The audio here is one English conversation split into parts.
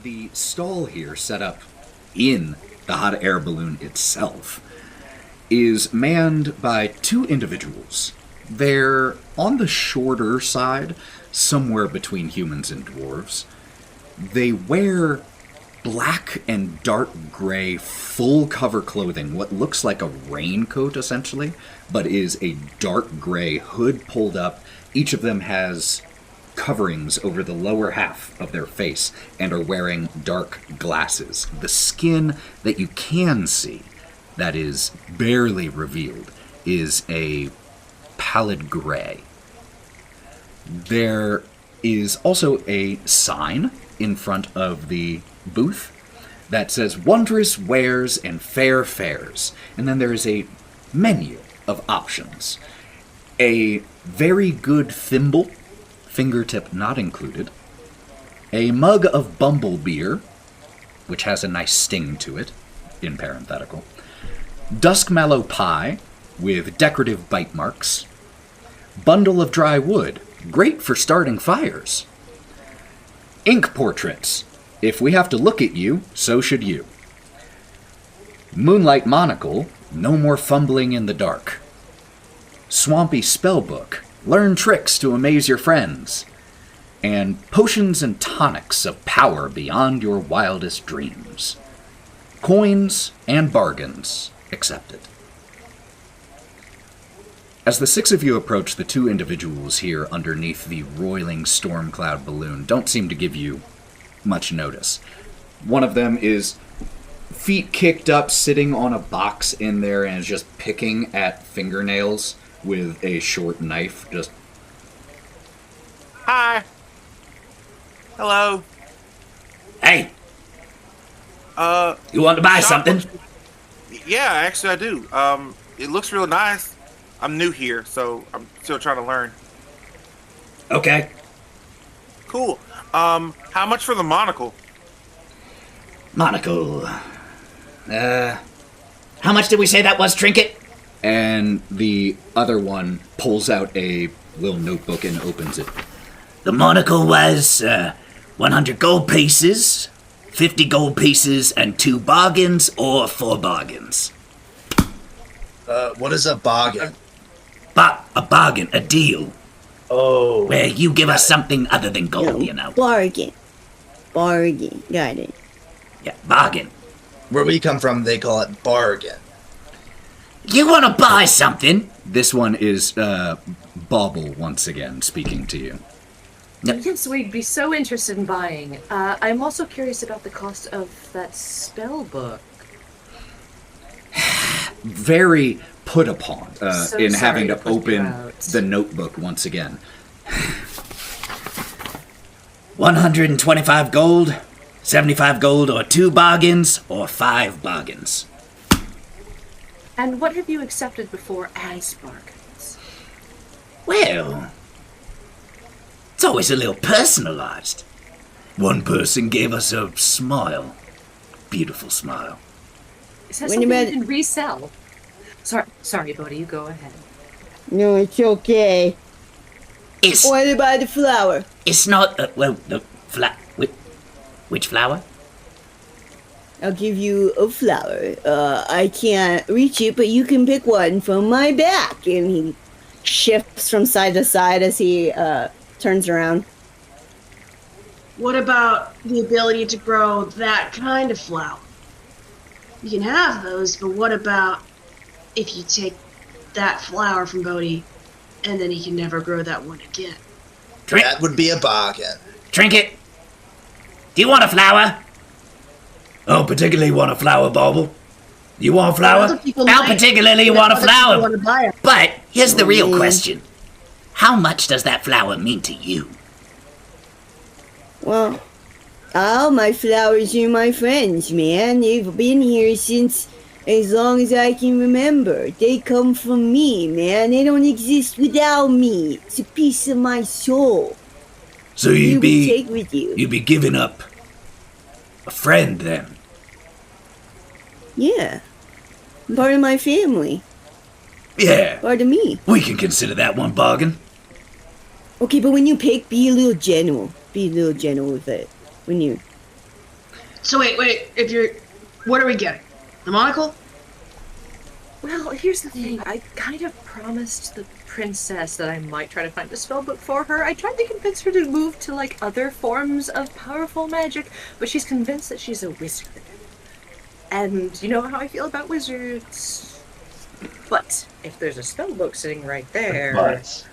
The stall here, set up in the hot air balloon itself, is manned by two individuals. They're on the shorter side, somewhere between humans and dwarves. They wear black and dark gray full cover clothing, what looks like a raincoat essentially, but is a dark gray hood pulled up. Each of them has coverings over the lower half of their face and are wearing dark glasses. The skin that you can see, that is barely revealed, is a pallid gray. There is also a sign in front of the booth that says wondrous wares and fair fares, and then there is a menu of options. A very good thimble, fingertip not included, a mug of bumble beer, which has a nice sting to it, in parenthetical, duskmallow pie with decorative bite marks, bundle of dry wood, great for starting fires, ink portraits, if we have to look at you, so should you, moonlight monocle, no more fumbling in the dark, swampy spellbook, learn tricks to amaze your friends, and potions and tonics of power beyond your wildest dreams. Coins and bargains accepted. As the six of you approach, the two individuals here underneath the roiling storm cloud balloon don't seem to give you much notice. One of them is feet kicked up, sitting on a box in there, and is just picking at fingernails with a short knife. Just, hi. Hello. Hey. You want to buy something? Yeah, actually I do. It looks real nice. I'm new here, so I'm still trying to learn. Okay. Cool. How much for the monocle? Monocle. How much did we say that was, Trinket? and the other one pulls out a little notebook and opens it. The monocle was 100 gold pieces, 50 gold pieces, and 2 bargains or 4 bargains. What is a bargain? A bargain, a deal. Oh. Where you give us something other than gold, you know. Bargain. Bargain. Got it. Yeah, bargain. Where we come from, they call it bargain. You want to buy something? This one is Bauble once again speaking to you. Yes, we'd be so interested in buying. I'm also curious about the cost of that spell book. Very put upon in having to open the notebook once again. 125 gold, 75 gold, or 2 bargains, or 5 bargains. And what have you accepted before as bargains? Well, it's always a little personalized. One person gave us a smile. Beautiful smile. Is that something you can resell? Sorry, Bodie, you go ahead. No, it's okay. What about the flower? It's not, the which flower? I'll give you a flower. I can't reach it, but you can pick one from my back. And he shifts from side to side as he turns around. What about the ability to grow that kind of flower? You can have those, but what about if you take that flower from Bodie and then he can never grow that one again? That would be a bargain. Trinket, do you want a flower? I don't particularly want a flower, Bauble. You want a flower? I don't particularly want a flower. But here's the real question. How much does that flower mean to you? Well, all my flowers are my friends, man. They've been here since as long as I can remember. They come from me, man. They don't exist without me. It's a piece of my soul. So you'd take with you. You'd be giving up a friend then? Yeah. Part of my family. Yeah. Part of me. We can consider that one bargain. Okay, but when you pick, be a little gentle. Be a little gentle with it. When you... So wait. What are we getting? The monocle? Well, here's the thing. I kind of promised the princess that I might try to find a spellbook for her. I tried to convince her to move to, like, other forms of powerful magic, but she's convinced that she's a wizard. And you know how I feel about wizards. But if there's a spellbook sitting right there... But...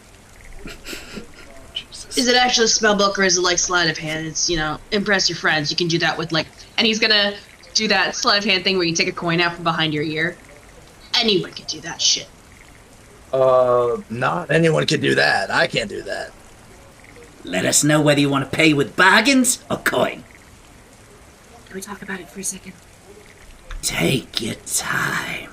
Is it actually a spellbook, or is it like sleight of hand? It's, impress your friends. You can do that with, like... And he's gonna do that sleight of hand thing where you take a coin out from behind your ear. Anyone can do that shit. Not anyone can do that. I can't do that. Let us know whether you want to pay with bargains or coin. Can we talk about it for a second? Take your time.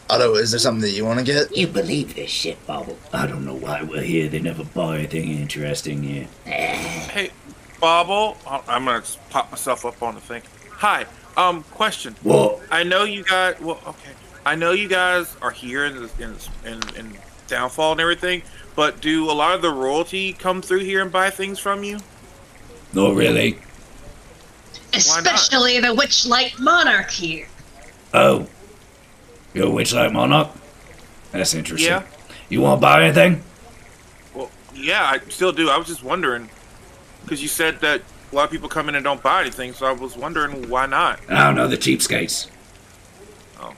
Otto, is there something that you want to get? You believe this shit, Bobble. I don't know why we're here. They never buy anything interesting here. Hey, Bobble, I'm gonna just pop myself up on the thing. Hi, question. What? I know you guys. Well, okay. I know you guys are here in Downfall and everything, but do a lot of the royalty come through here and buy things from you? Not really. Especially the Witchlight Monarch here. Oh. You're a Witchlight Monarch? That's interesting. Yeah. You want to buy anything? Well, yeah, I still do. I was just wondering, because you said that a lot of people come in and don't buy anything, so I was wondering why not. I don't know, the cheapskates. Oh.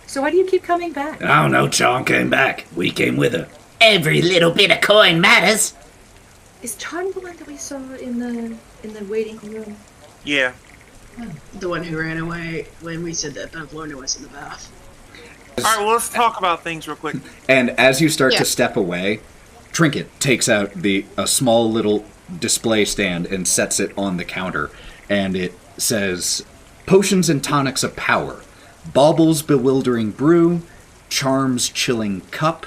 So why do you keep coming back? I don't know, Charm came back. We came with her. Every little bit of coin matters. Is Charm the one that we saw in the waiting room? Yeah. The one who ran away when we said that Pamplona was in the bath. All right, well, let's talk about things real quick. And as you start to step away, Trinket takes out a small little display stand and sets it on the counter. And it says, Potions and Tonics of Power, Bauble's Bewildering Brew, Charm's Chilling Cup,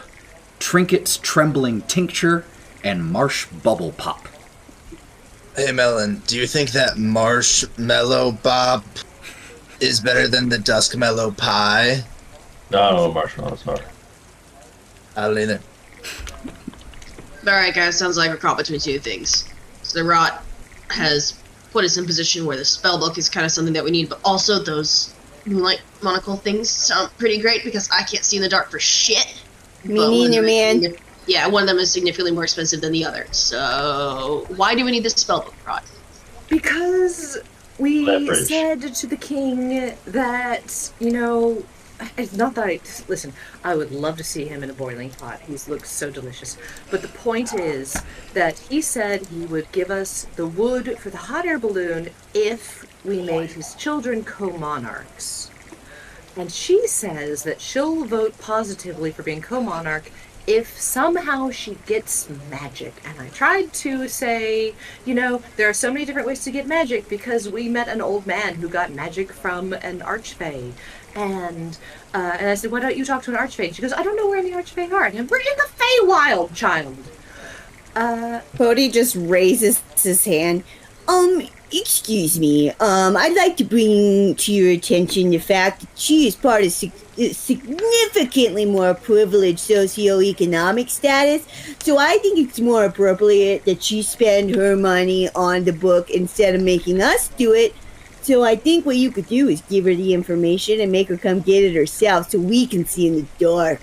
Trinket's Trembling Tincture, and Marsh Bubble Pop. Hey, Melon, do you think that Marshmallow Bop is better than the Duskmallow Pie? No, I don't know what marshmallows are. I don't either. Alright, guys, sounds like we're caught between two things. So the Wraught has put us in position where the spellbook is kind of something that we need, but also those moonlight monocle things sound pretty great because I can't see in the dark for shit. Me neither, man. Yeah, one of them is significantly more expensive than the other. So why do we need this spellbook, Wraught? Because we Leverage. said to the king that, it's not that listen, I would love to see him in a boiling pot. He looks so delicious. But the point is that he said he would give us the wood for the hot air balloon if we made his children co-monarchs. And she says that she'll vote positively for being co-monarch if somehow she gets magic. And I tried to say, there are so many different ways to get magic because we met an old man who got magic from an archfey. And I said, why don't you talk to an archfey? And she goes, I don't know where any archfey are. And we're in the Feywild, child. Bodie just raises his hand. Excuse me. I'd like to bring to your attention the fact that she is part of significantly more privileged socioeconomic status. So I think it's more appropriate that she spend her money on the book instead of making us do it. So I think what you could do is give her the information and make her come get it herself so we can see in the dark.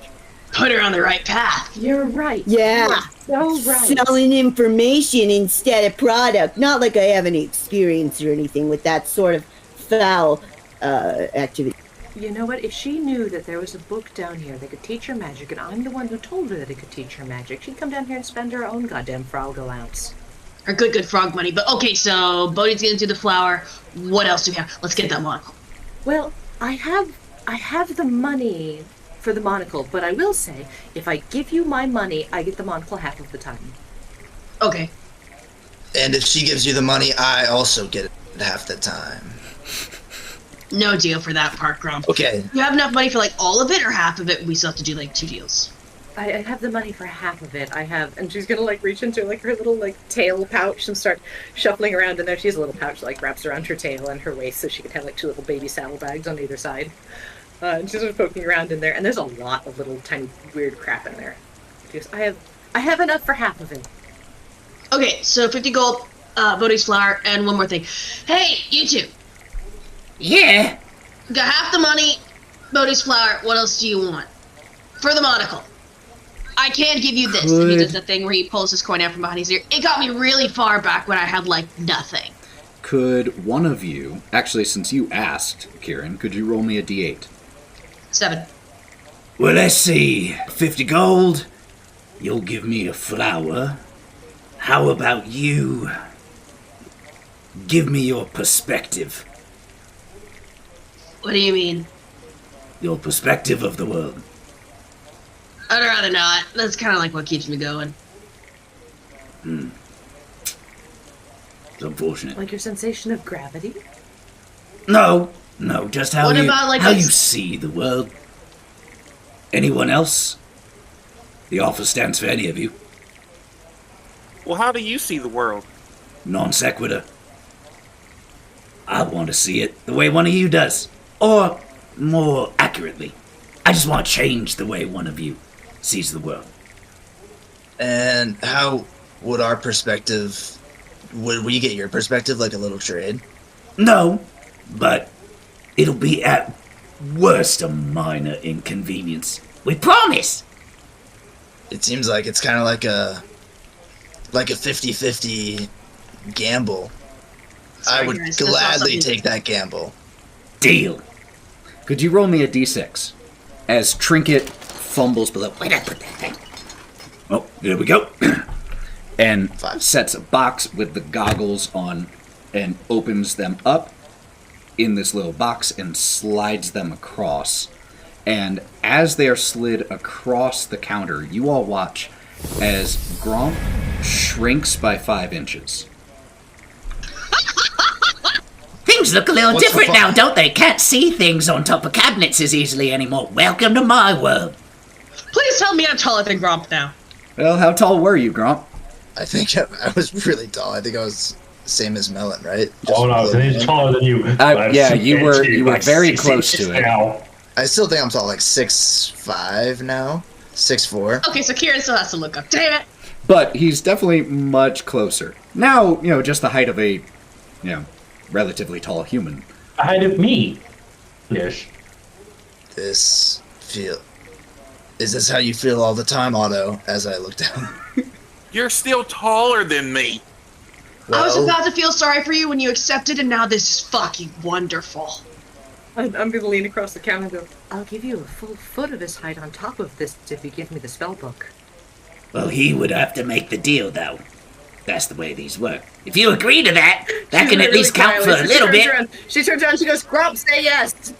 Put her on the right path. You're right. Yeah. So right. Selling information instead of product. Not like I have any experience or anything with that sort of foul activity. You know what? If she knew that there was a book down here that could teach her magic, and I'm the one who told her that it could teach her magic, she'd come down here and spend her own goddamn frog allowance. Or good frog money. But okay, so Bodie's gonna do the flower. What else do we have? Let's get that monocle. Well, I have the money for the monocle, but I will say, if I give you my money, I get the monocle half of the time. Okay. And if she gives you the money, I also get it half the time. No deal for that part, Gromp. Okay. You have enough money for all of it or half of it? We still have to do 2 deals. I have the money for half of it. And she's gonna reach into her little tail pouch and start shuffling around in there. She has a little pouch that wraps around her tail and her waist, so she could have 2 little baby saddlebags on either side. And she's just poking around in there, and there's a lot of little tiny weird crap in there. She goes, I have enough for half of it. Okay, so 50 gold, Bodie's flower, and one more thing. Hey, you two, Yeah. Got half the money, Bodie's flower. What else do you want? For the monocle. I can give you this. And he does the thing where he pulls his coin out from behind his ear. It got me really far back when I had, nothing. Could one of you, actually, since you asked, Kieren, could you roll me a d8? 7. Well, let's see. 50 gold. You'll give me a flower. How about you? Give me your perspective. What do you mean? Your perspective of the world. I'd rather not. That's kind of what keeps me going. It's unfortunate. Like your sensation of gravity? No, just how What you about, how you see the world. Anyone else? The offer stands for any of you. Well, how do you see the world? Non sequitur. I want to see it the way one of you does. Or, more accurately, I just want to change the way one of you sees the world. And how would our perspective... Would we get your perspective, like a little trade? No, but it'll be at worst a minor inconvenience. We promise! It seems like it's kind of like a 50-50 gamble. I would gladly take that gamble. Deal. Could you roll me a d6? As Trinket fumbles below. Where'd I put that thing? Oh, there we go. And sets a box with the goggles on and opens them up in this little box and slides them across. And as they are slid across the counter, you all watch as Gromp shrinks by 5 inches. Things look a little different now, don't they? Can't see things on top of cabinets as easily anymore. Welcome to my world. Please tell me I'm taller than Gromp now. Well, how tall were you, Gromp? I think I was really tall. I think I was the same as Melon, right? Oh no, he's taller than you. Yeah, you were very close to it. Now. I still think I'm tall, 6'5" now. 6'4". Okay, so Kieren still has to look up. Damn it! But he's definitely much closer. Now, just the height of a, relatively tall human. The height of me. Ish. Is this how you feel all the time, Otto, as I look down? You're still taller than me. I was about to feel sorry for you when you accepted, and now this is fucking wonderful. I'm going to lean across the counter and go, I'll give you a full foot of his height on top of this if you give me the spell book. Well, he would have to make the deal, though. That's the way these work. If you agree to that, that can at least count for a little bit. She turns around, she goes, Gromp, say yes!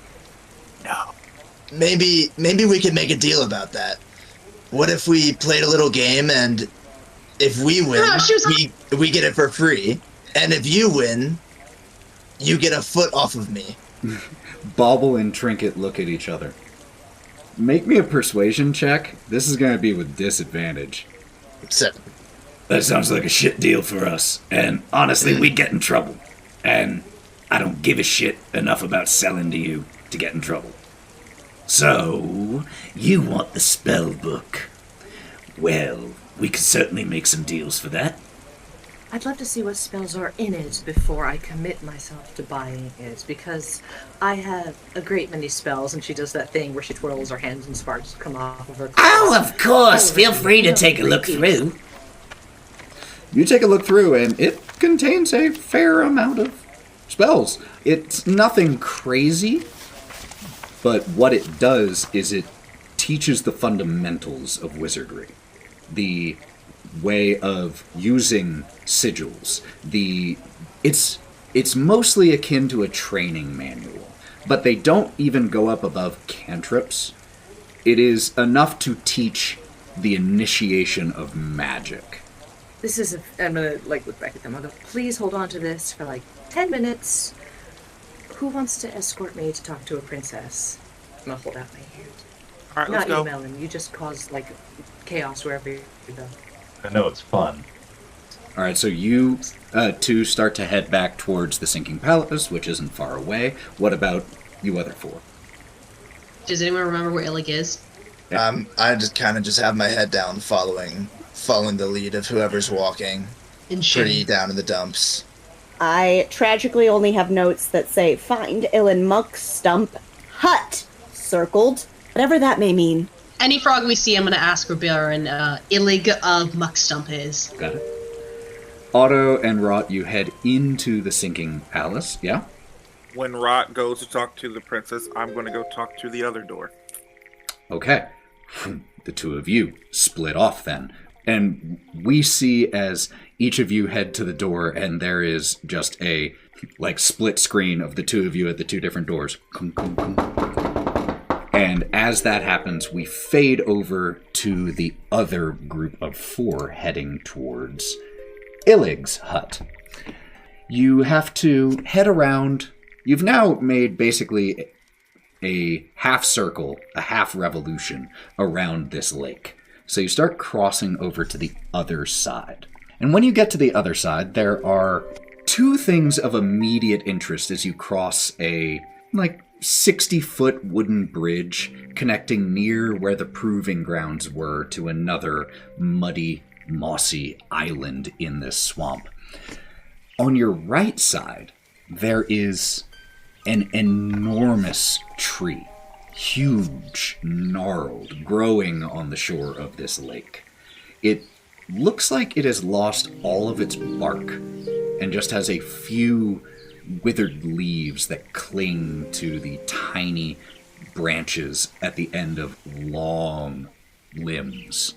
No. Maybe we could make a deal about that. What if we played a little game, and if we win, we get it for free, and if you win, you get a foot off of me. Bauble and Trinket look at each other. Make me a persuasion check. This is going to be with disadvantage. 7. That sounds like a shit deal for us. And honestly, we'd get in trouble. And I don't give a shit enough about selling to you to get in trouble. So, you want the spell book. Well, we could certainly make some deals for that. I'd love to see what spells are in it before I commit myself to buying it, because I have a great many spells, and she does that thing where she twirls her hands and sparks come off of her clothes. Oh, of course. Feel free to take a look through. You take a look through, and it contains a fair amount of spells. It's nothing crazy, but what it does is it teaches the fundamentals of wizardry. The way of using sigils. It's mostly akin to a training manual, but they don't even go up above cantrips. It is enough to teach the initiation of magic. This is I'm gonna look back at them. I'll go, please hold on to this for 10 minutes. Who wants to escort me to talk to a princess? I'm gonna hold out my hand. All right, Not let's go. you, Melon. You just cause chaos wherever you go. I know it's fun. All right, so you two start to head back towards the Sinking Palace, which isn't far away. What about you other four? Does anyone remember where Illig is? I just kind of have my head down, following the lead of whoever's walking. In pretty down in the dumps. I tragically only have notes that say, find Illan Muck Stump Hut, circled, whatever that may mean. Any frog we see, I'm going to ask where Byron Illig of Muck Stump is. Got it. Otto and Wraught, you head into the sinking palace, yeah? When Wraught goes to talk to the princess, I'm going to go talk to the other door. Okay. The two of you split off then. And we see as each of you head to the door, and there is just a, split screen of the two of you at the two different doors. And as that happens, we fade over to the other group of 4 heading towards Illig's hut. You have to head around. You've now made basically a half circle, a half revolution around this lake. So you start crossing over to the other side. And when you get to the other side, there are 2 things of immediate interest as you cross a, 60-foot wooden bridge connecting near where the proving grounds were to another muddy, mossy island in this swamp. On your right side, there is an enormous tree, huge, gnarled, growing on the shore of this lake. It looks like it has lost all of its bark and just has a few withered leaves that cling to the tiny branches at the end of long limbs.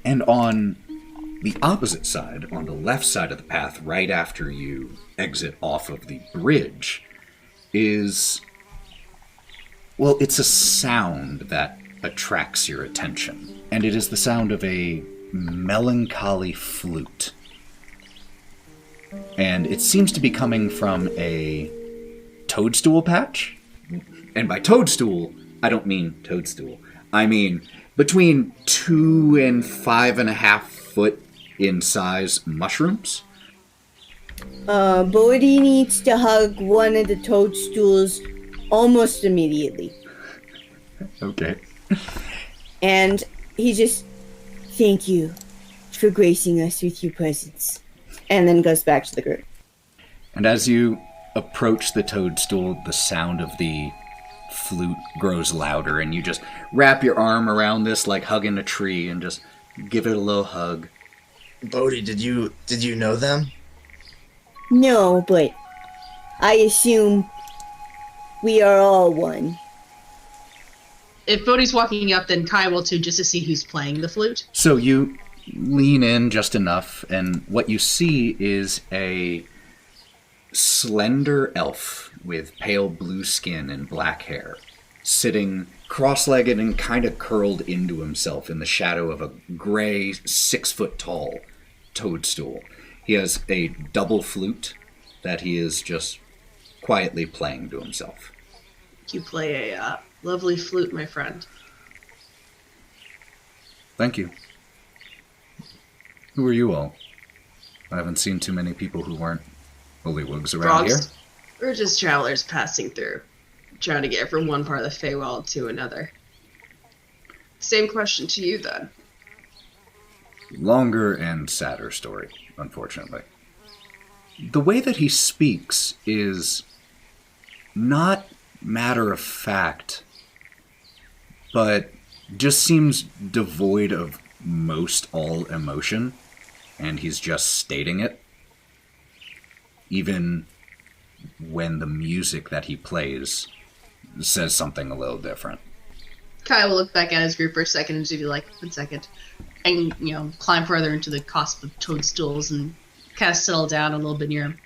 And on the opposite side, on the left side of the path, right after you exit off of the bridge, is, it's a sound that attracts your attention. And it is the sound of a melancholy flute. And it seems to be coming from a toadstool patch. And by toadstool, I don't mean toadstool. I mean between 2 and 5.5 foot in size mushrooms. Bodie needs to hug one of the toadstools almost immediately. Okay. And he just, thank you for gracing us with your presence. And then goes back to the group. And as you approach the toadstool, the sound of the flute grows louder, and you just wrap your arm around this like hugging a tree and just give it a little hug. Bodie, did you know them? No, but I assume we are all one. If Bodie's walking up, then Kai will too, just to see who's playing the flute. So you lean in just enough, and what you see is a slender elf with pale blue skin and black hair, sitting cross-legged and kind of curled into himself in the shadow of a gray, 6-foot-tall toadstool. He has a double flute that he is just quietly playing to himself. You play a lovely flute, my friend. Thank you. Who are you all? I haven't seen too many people who weren't bullywugs around here. We're just travelers passing through, trying to get from one part of the Feywild to another. Same question to you, then. Longer and sadder story, unfortunately. The way that he speaks is not matter-of-fact, but just seems devoid of most all emotion, and he's just stating it. Even when the music that he plays says something a little different. Kai will look back at his group for a second and just be like, 1 second. And, climb further into the cusp of toadstools and kind of settle down a little bit near him.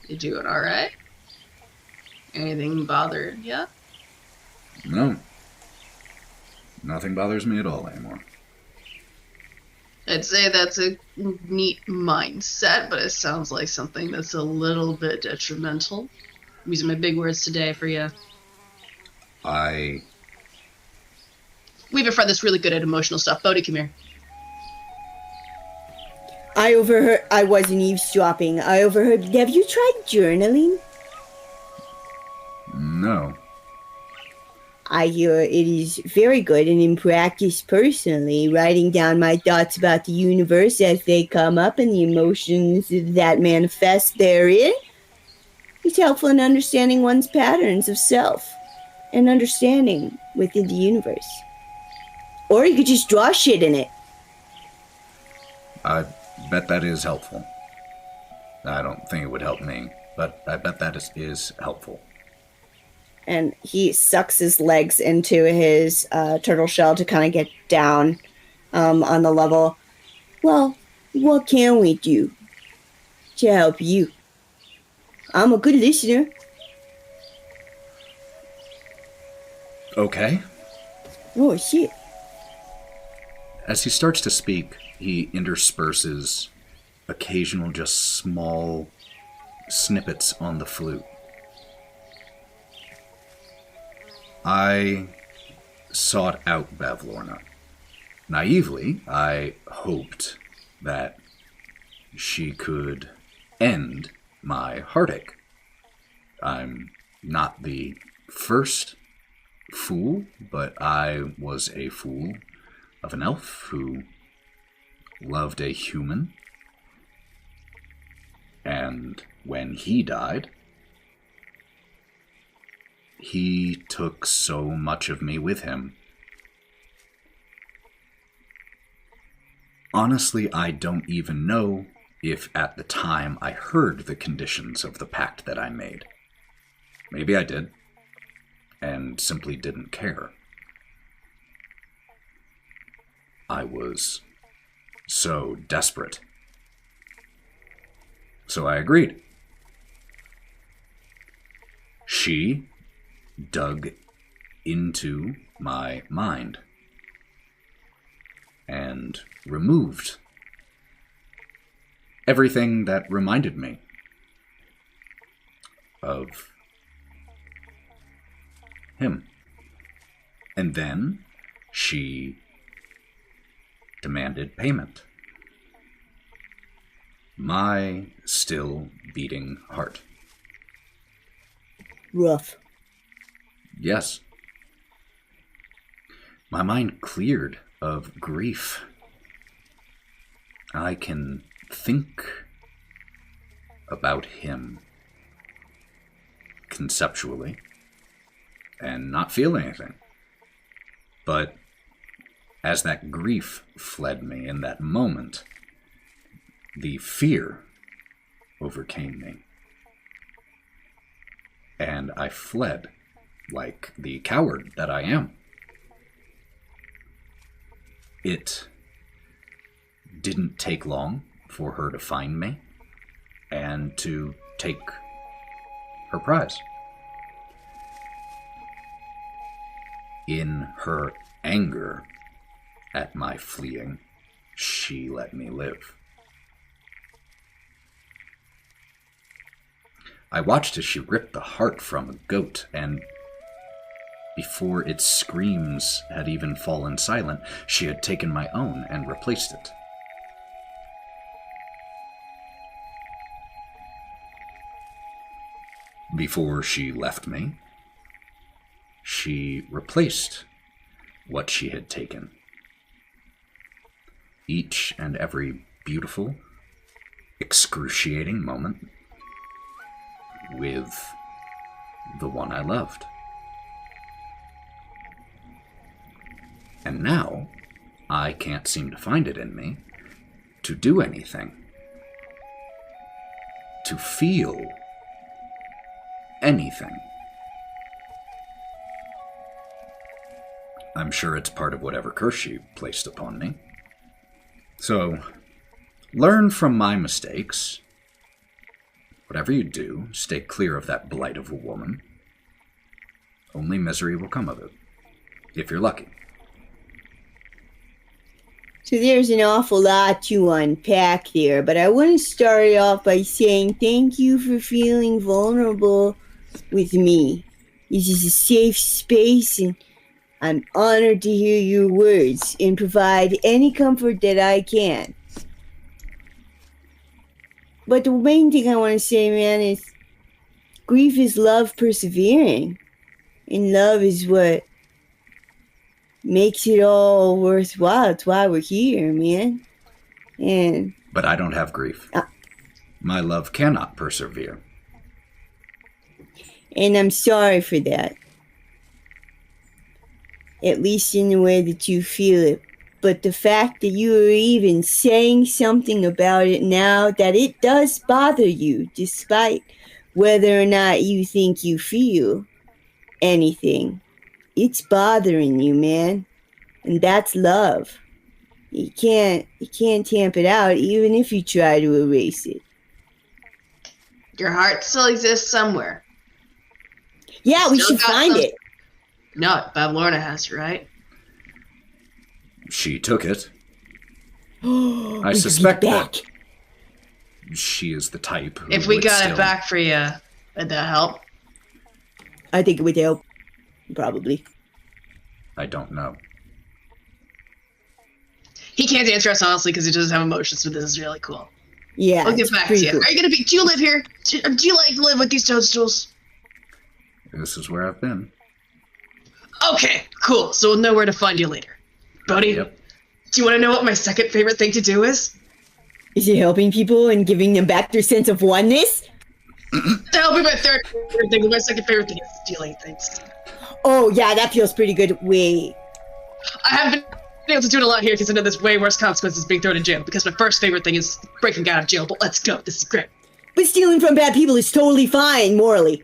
You doing alright? Anything bothered ya? No. Nothing bothers me at all anymore. I'd say that's a neat mindset, but it sounds like something that's a little bit detrimental. I'm using my big words today for you. We have a friend that's really good at emotional stuff. Bodie, come here. I wasn't eavesdropping. I overheard. Have you tried journaling? No. I hear it is very good, and in practice personally, writing down my thoughts about the universe as they come up and the emotions that manifest therein is helpful in understanding one's patterns of self and understanding within the universe. Or you could just draw shit in it. I bet that is helpful. I don't think it would help me, but I bet that is helpful. And he sucks his legs into his turtle shell to kind of get down on the level. Well, what can we do to help you? I'm a good listener. Okay. Oh, shit. As he starts to speak, he intersperses occasional, just small snippets on the flute. I sought out Bavlorna. Naively, I hoped that she could end my heartache. I'm not the first fool, but I was a fool of an elf who loved a human. And when he died, he took so much of me with him. Honestly, I don't even know if at the time I heard the conditions of the pact that I made. Maybe I did, and simply didn't care. I was so desperate. So I agreed. She dug into my mind and removed everything that reminded me of him. And then she demanded payment. My still beating heart. Rough. Yes. My mind cleared of grief. I can think about him conceptually and not feel anything. But as that grief fled me in that moment, the fear overcame me. And I fled like the coward that I am. It didn't take long for her to find me and to take her prize. In her anger at my fleeing, she let me live. I watched as she ripped the heart from a goat, and before its screams had even fallen silent, she had taken my own and replaced it. Before she left me, she replaced what she had taken. Each and every beautiful, excruciating moment with the one I loved. And now, I can't seem to find it in me to do anything, to feel anything. I'm sure it's part of whatever curse she placed upon me. So, learn from my mistakes. Whatever you do, stay clear of that blight of a woman. Only misery will come of it, if you're lucky. So there's an awful lot to unpack there, but I want to start it off by saying thank you for feeling vulnerable with me. This is a safe space, and I'm honored to hear your words and provide any comfort that I can. But the main thing I want to say, man, is grief is love persevering. And love is what makes it all worthwhile. It's why we're here, man. But I don't have grief. My love cannot persevere. And I'm sorry for that. At least in the way that you feel it. But the fact that you are even saying something about it now, that it does bother you, despite whether or not you think you feel anything. It's bothering you, man. And that's love. You can't tamp it out, even if you try to erase it. Your heart still exists somewhere. Yeah, we should find it. No, Bob Lorna has, right? She took it. I suspect that she is the type who if we would got still... it back for you, would that help? I think it would help. Probably. I don't know. He can't answer us honestly because he doesn't have emotions, but this is really cool. Yeah, I'll get back to you. Cool. Are you gonna be? Do you live here? Do you like live with these toadstools? This is where I've been. Okay, cool. So we'll know where to find you later. Bodie, Yep. Do you want to know what my second favorite thing to do is? Is it helping people and giving them back their sense of oneness? That'll be my third favorite thing. My second favorite thing is stealing things. Oh, yeah, that feels pretty good. Wait. I haven't been able to do it a lot here because I know there's way worse consequences being thrown in jail. Because my first favorite thing is breaking out of jail. But let's go. This is great. But stealing from bad people is totally fine, morally.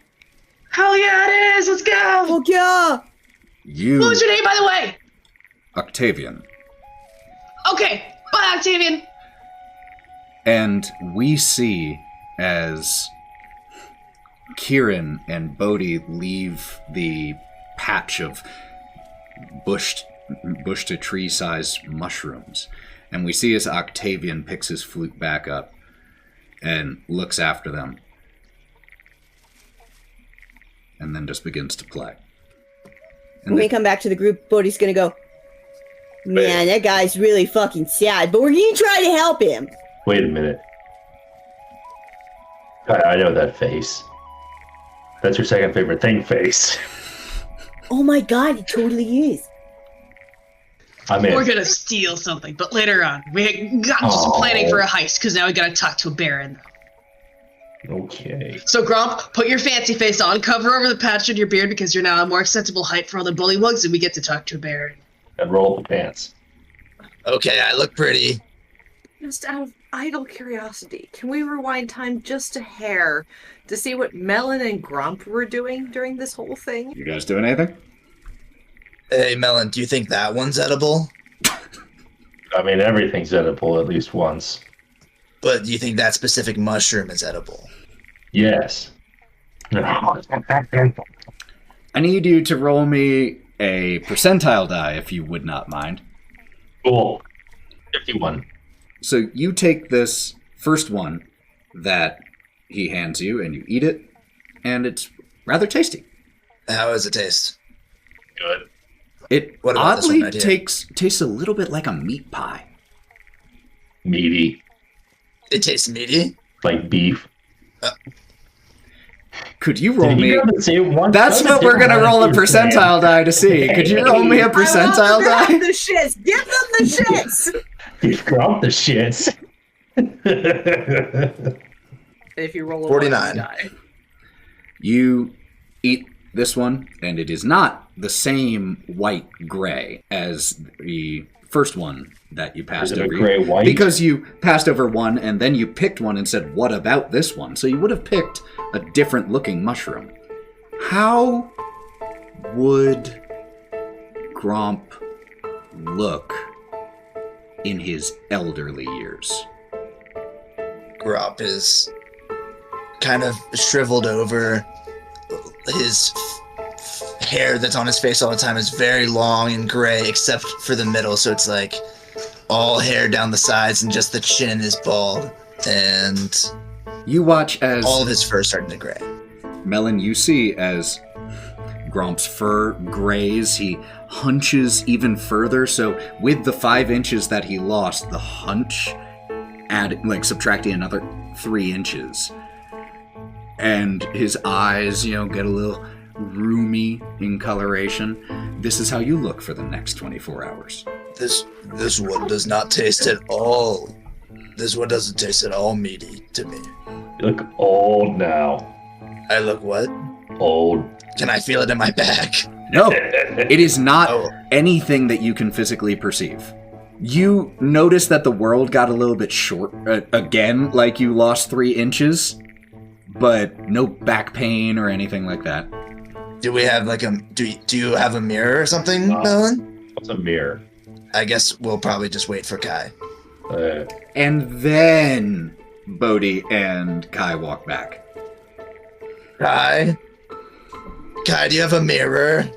Hell yeah, it is. Let's go. Fuck yeah. What was your name, by the way? Octavian. Okay. Bye, Octavian. And we see as Kieren and Bodie leave the patch of bush to tree size mushrooms, and we see as Octavian picks his flute back up and looks after them, and then just begins to play. And when we come back to the group, Bodhi's gonna go, man, that guy's really fucking sad, but we're gonna try to help him. Wait a minute. I know that face. That's your second favorite thing face. Oh my god, it totally is. I'm in. We're gonna steal something, but later on. I'm just planning for a heist, because now we gotta talk to a Baron. Okay. So, Gromp, put your fancy face on, cover over the patch on your beard, because you're now a more acceptable height for all the bullywugs, and we get to talk to a Baron. And roll up the pants. Okay, I look pretty. Just out of idle curiosity, can we rewind time just a hair to see what Melon and Gromp were doing during this whole thing? You guys doing anything? Hey, Melon, do you think that one's edible? I mean, everything's edible at least once. But do you think that specific mushroom is edible? Yes. I need you to roll me a percentile die, if you would not mind. Cool. 51. So you take this first one that he hands you, and you eat it, and it's rather tasty. How does it taste? Good. It What about this oddly one right here? tastes a little bit like a meat pie. Meaty. It tastes meaty? Like beef. Could you roll Did me? you go to say one? That's what we're gonna roll a percentile die to see. Could you roll me a percentile die? The shits! Give them the shits! You've dropped the shits. If you roll a 49. die. You eat this one, and it is not the same white gray as the first one that you passed Is it a over. gray white? Because you passed over one, and then you picked one and said, "What about this one?" So you would have picked a different looking mushroom. How would Gromp look in his elderly years? Gromp is kind of shriveled over. His hair that's on his face all the time is very long and gray, except for the middle, so it's like all hair down the sides, and just the chin is bald. And You watch as all of his fur starting to gray. Melon, you see as Gromp's fur grays, he hunches even further. So with the 5 inches that he lost, the hunch subtracting another 3 inches. And his eyes, get a little roomy in coloration. This is how you look for the next 24 hours. This one does not taste at all. This one doesn't taste at all meaty to me. You look old now. I look what? Old. Can I feel it in my back? No, it is not anything that you can physically perceive. You notice that the world got a little bit short again, like you lost 3 inches, but no back pain or anything like that. Do we have like do you have a mirror or something, Melon? What's a mirror? I guess we'll probably just wait for Kai. And then Bodie and Kai walk back. Kai, do you have a mirror?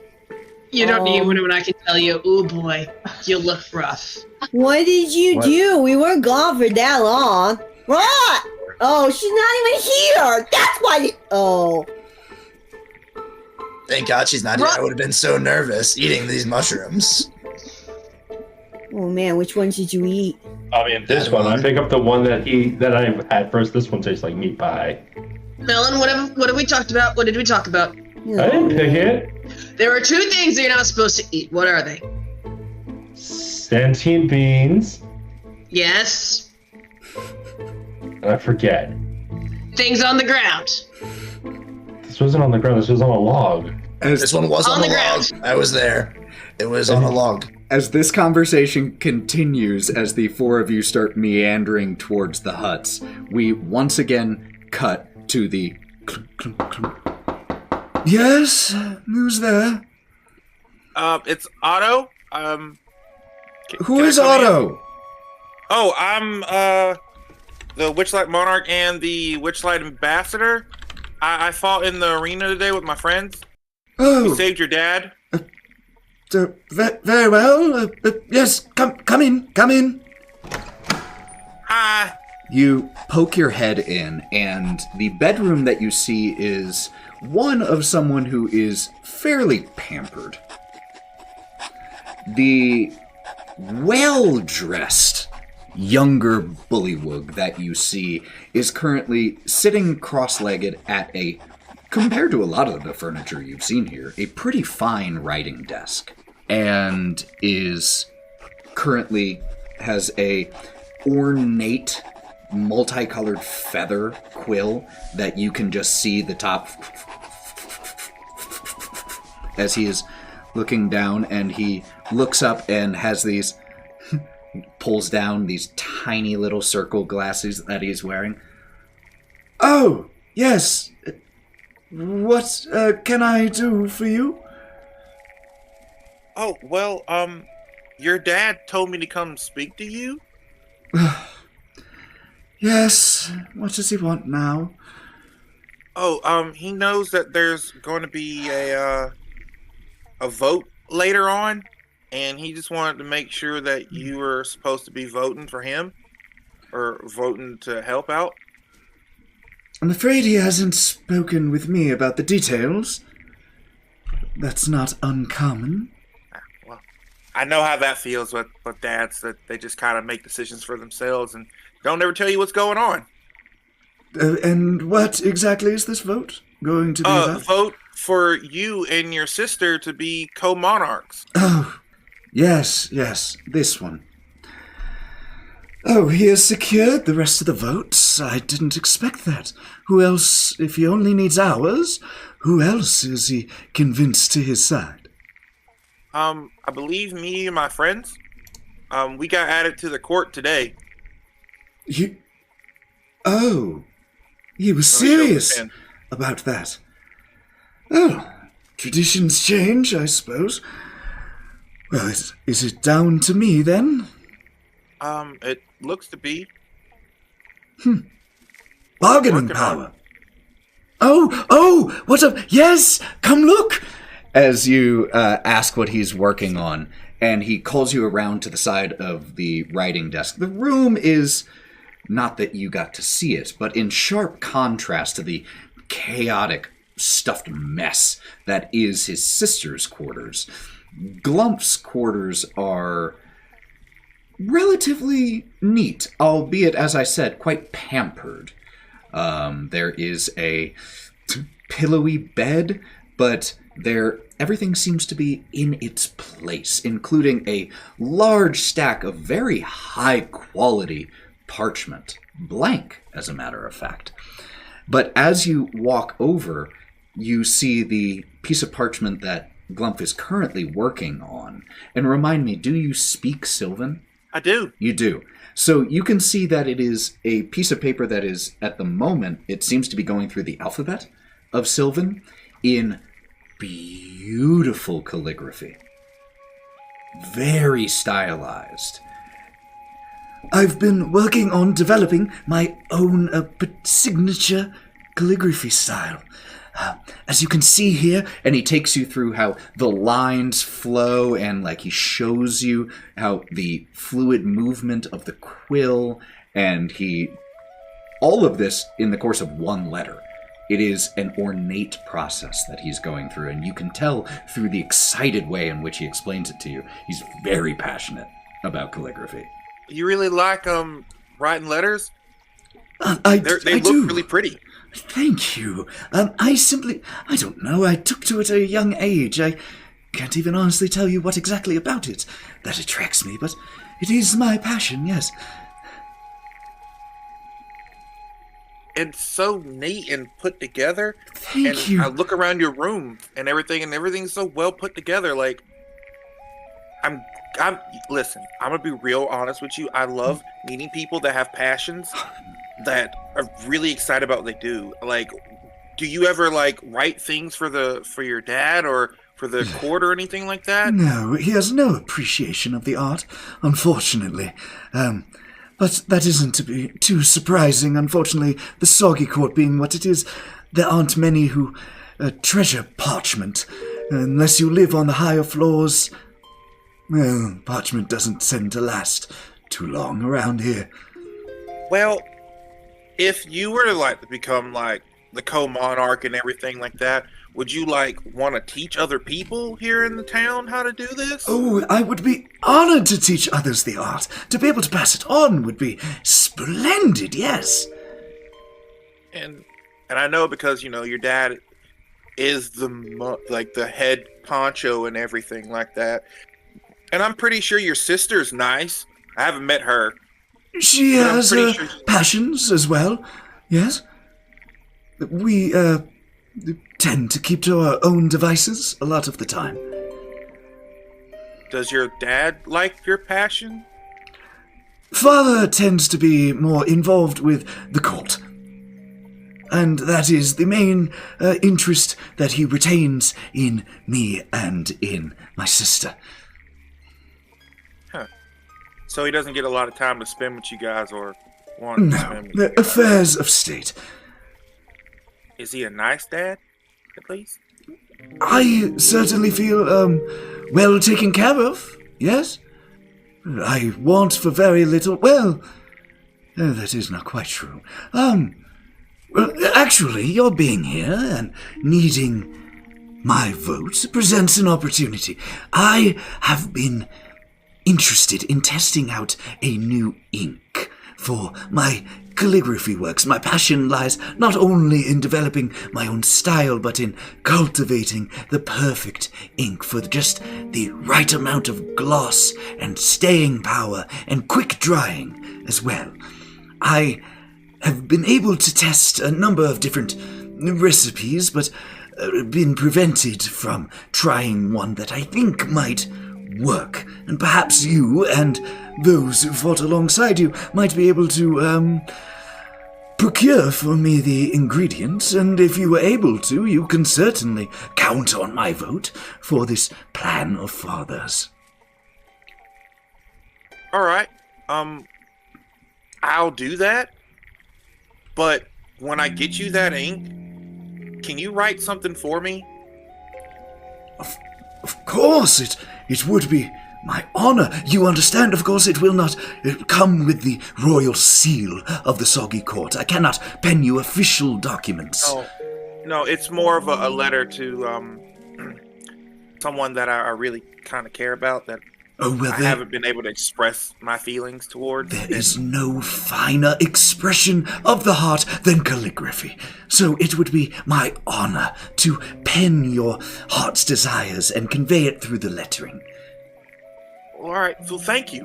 You don't need one when I can tell you, oh boy, you look rough. What did you do? We weren't gone for that long. What? Oh, she's not even here. That's why you... Thank God she's not here. I would have been so nervous eating these mushrooms. Oh man, which ones did you eat? I mean, this one. I pick up the one that I had first. This one tastes like meat pie. Melon, what have we talked about? What did we talk about? I didn't pick it. There are 2 things that you're not supposed to eat. What are they? Sentient beans. Yes. I forget. Things on the ground. This wasn't on the ground. This was on a log. This one was on the log. I was there. It was on a log. As this conversation continues, as the 4 of you start meandering towards the huts, we once again cut to the Yes? Who's there? It's Otto. Who is Otto? Oh, I'm the Witchlight Monarch and the Witchlight Ambassador. I fought in the arena today with my friends. Oh. We saved your dad. Very well. Yes, come in. Hi. You poke your head in, and the bedroom that you see is one of someone who is fairly pampered. The well-dressed younger bullywug that you see is currently sitting cross-legged at a, compared to a lot of the furniture you've seen here, a pretty fine writing desk, and is currently has a ornate multicolored feather quill that you can just see the top as he is looking down, and he looks up and has these pulls down these tiny little circle glasses that he's wearing. Oh, yes. What can I do for you? Oh, well, your dad told me to come speak to you. Yes. What does he want now? Oh, he knows that there's going to be a vote later on, and he just wanted to make sure that you were supposed to be voting for him, or voting to help out. I'm afraid he hasn't spoken with me about the details. That's not uncommon. Well, I know how that feels with dads, that they just kind of make decisions for themselves and don't ever tell you what's going on. And what exactly is this vote going to be about? Vote for you and your sister to be co-monarchs. Oh, yes, this one. Oh, he has secured the rest of the votes. I didn't expect that. Who else, if he only needs ours, who else is he convinced to his side? I believe me and my friends. We got added to the court today. He was serious about that. Oh, traditions change, I suppose. Well, is it down to me, then? It looks to be. Bargaining power. Oh, what's up? Yes, come look! As you ask what he's working on, and he calls you around to the side of the writing desk. The room is, not that you got to see it, but in sharp contrast to the chaotic, stuffed mess that is his sister's quarters. Glump's quarters are relatively neat, albeit, as I said, quite pampered. There is a pillowy bed, but Everything seems to be in its place, including a large stack of very high-quality parchment. Blank, as a matter of fact. But as you walk over, you see the piece of parchment that Gromp is currently working on. And remind me, do you speak Sylvan? I do. You do. So you can see that it is a piece of paper that is, at the moment, it seems to be going through the alphabet of Sylvan in beautiful calligraphy. Very stylized. I've been working on developing my own signature calligraphy style. As you can see here, and he takes you through how the lines flow, and he shows you how the fluid movement of the quill, and all of this in the course of one letter. It is an ornate process that he's going through, and you can tell through the excited way in which he explains it to you. He's very passionate about calligraphy. You really like writing letters? They look do. Really pretty. Thank you. I don't know, I took to it at a young age. I can't even honestly tell you what exactly about it that attracts me, but it is my passion, yes. It's so neat and put together. Thank you. I look around your room and everything's so well put together. Listen, I'm gonna be real honest with you. I love meeting people that have passions that are really excited about what they do. Do you ever write things for your dad or for the court or anything like that? No, he has no appreciation of the art, unfortunately. But that isn't to be too surprising. Unfortunately, the Soggy Court being what it is, there aren't many who treasure parchment. Unless you live on the higher floors, well, parchment doesn't tend to last too long around here. Well, if you were to become the co-monarch and everything like that, would you want to teach other people here in the town how to do this? Oh, I would be honored to teach others the art. To be able to pass it on would be splendid, yes. And I know because your dad is the head poncho and everything like that. And I'm pretty sure your sister's nice. I haven't met her. She has passions as well, yes. We tend to keep to our own devices a lot of the time. Does your dad like your passion? Father tends to be more involved with the court. And that is the main interest that he retains in me and in my sister. Huh. So he doesn't get a lot of time to spend with you guys or want to spend with you guys? Affairs of state. Is he a nice dad, at least? I certainly feel, well taken care of, yes. I want for very little. Well, that is not quite true. Well, actually, your being here and needing my vote presents an opportunity. I have been interested in testing out a new ink for my calligraphy works. My passion lies not only in developing my own style, but in cultivating the perfect ink for just the right amount of gloss and staying power and quick drying as well. I have been able to test a number of different recipes, but been prevented from trying one that I think might work. And perhaps you and those who fought alongside you might be able to procure for me the ingredients, and if you were able to, you can certainly count on my vote for this plan of Father's. All right. I'll do that. But when I get you that ink, can you write something for me? Of course, it would be my honor. You understand, of course, it will not come with the royal seal of the Soggy Court. I cannot pen you official documents. No, it's more of a letter to someone that I really kind of care about, that Oh, well, I haven't been able to express my feelings towards. There is no finer expression of the heart than calligraphy. So it would be my honor to pen your heart's desires and convey it through the lettering. All right. So thank you.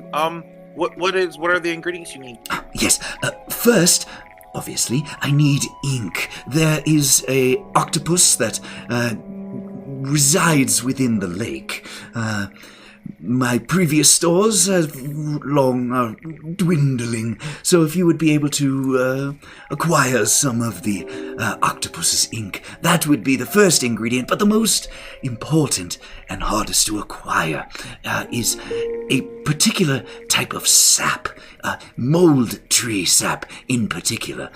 What are the ingredients you need? Yes. First, obviously, I need ink. There is a octopus that resides within the lake. My previous stores have long dwindling, so if you would be able to acquire some of the octopus's ink, that would be the first ingredient. But the most important and hardest to acquire is a particular type of sap, mold tree sap in particular.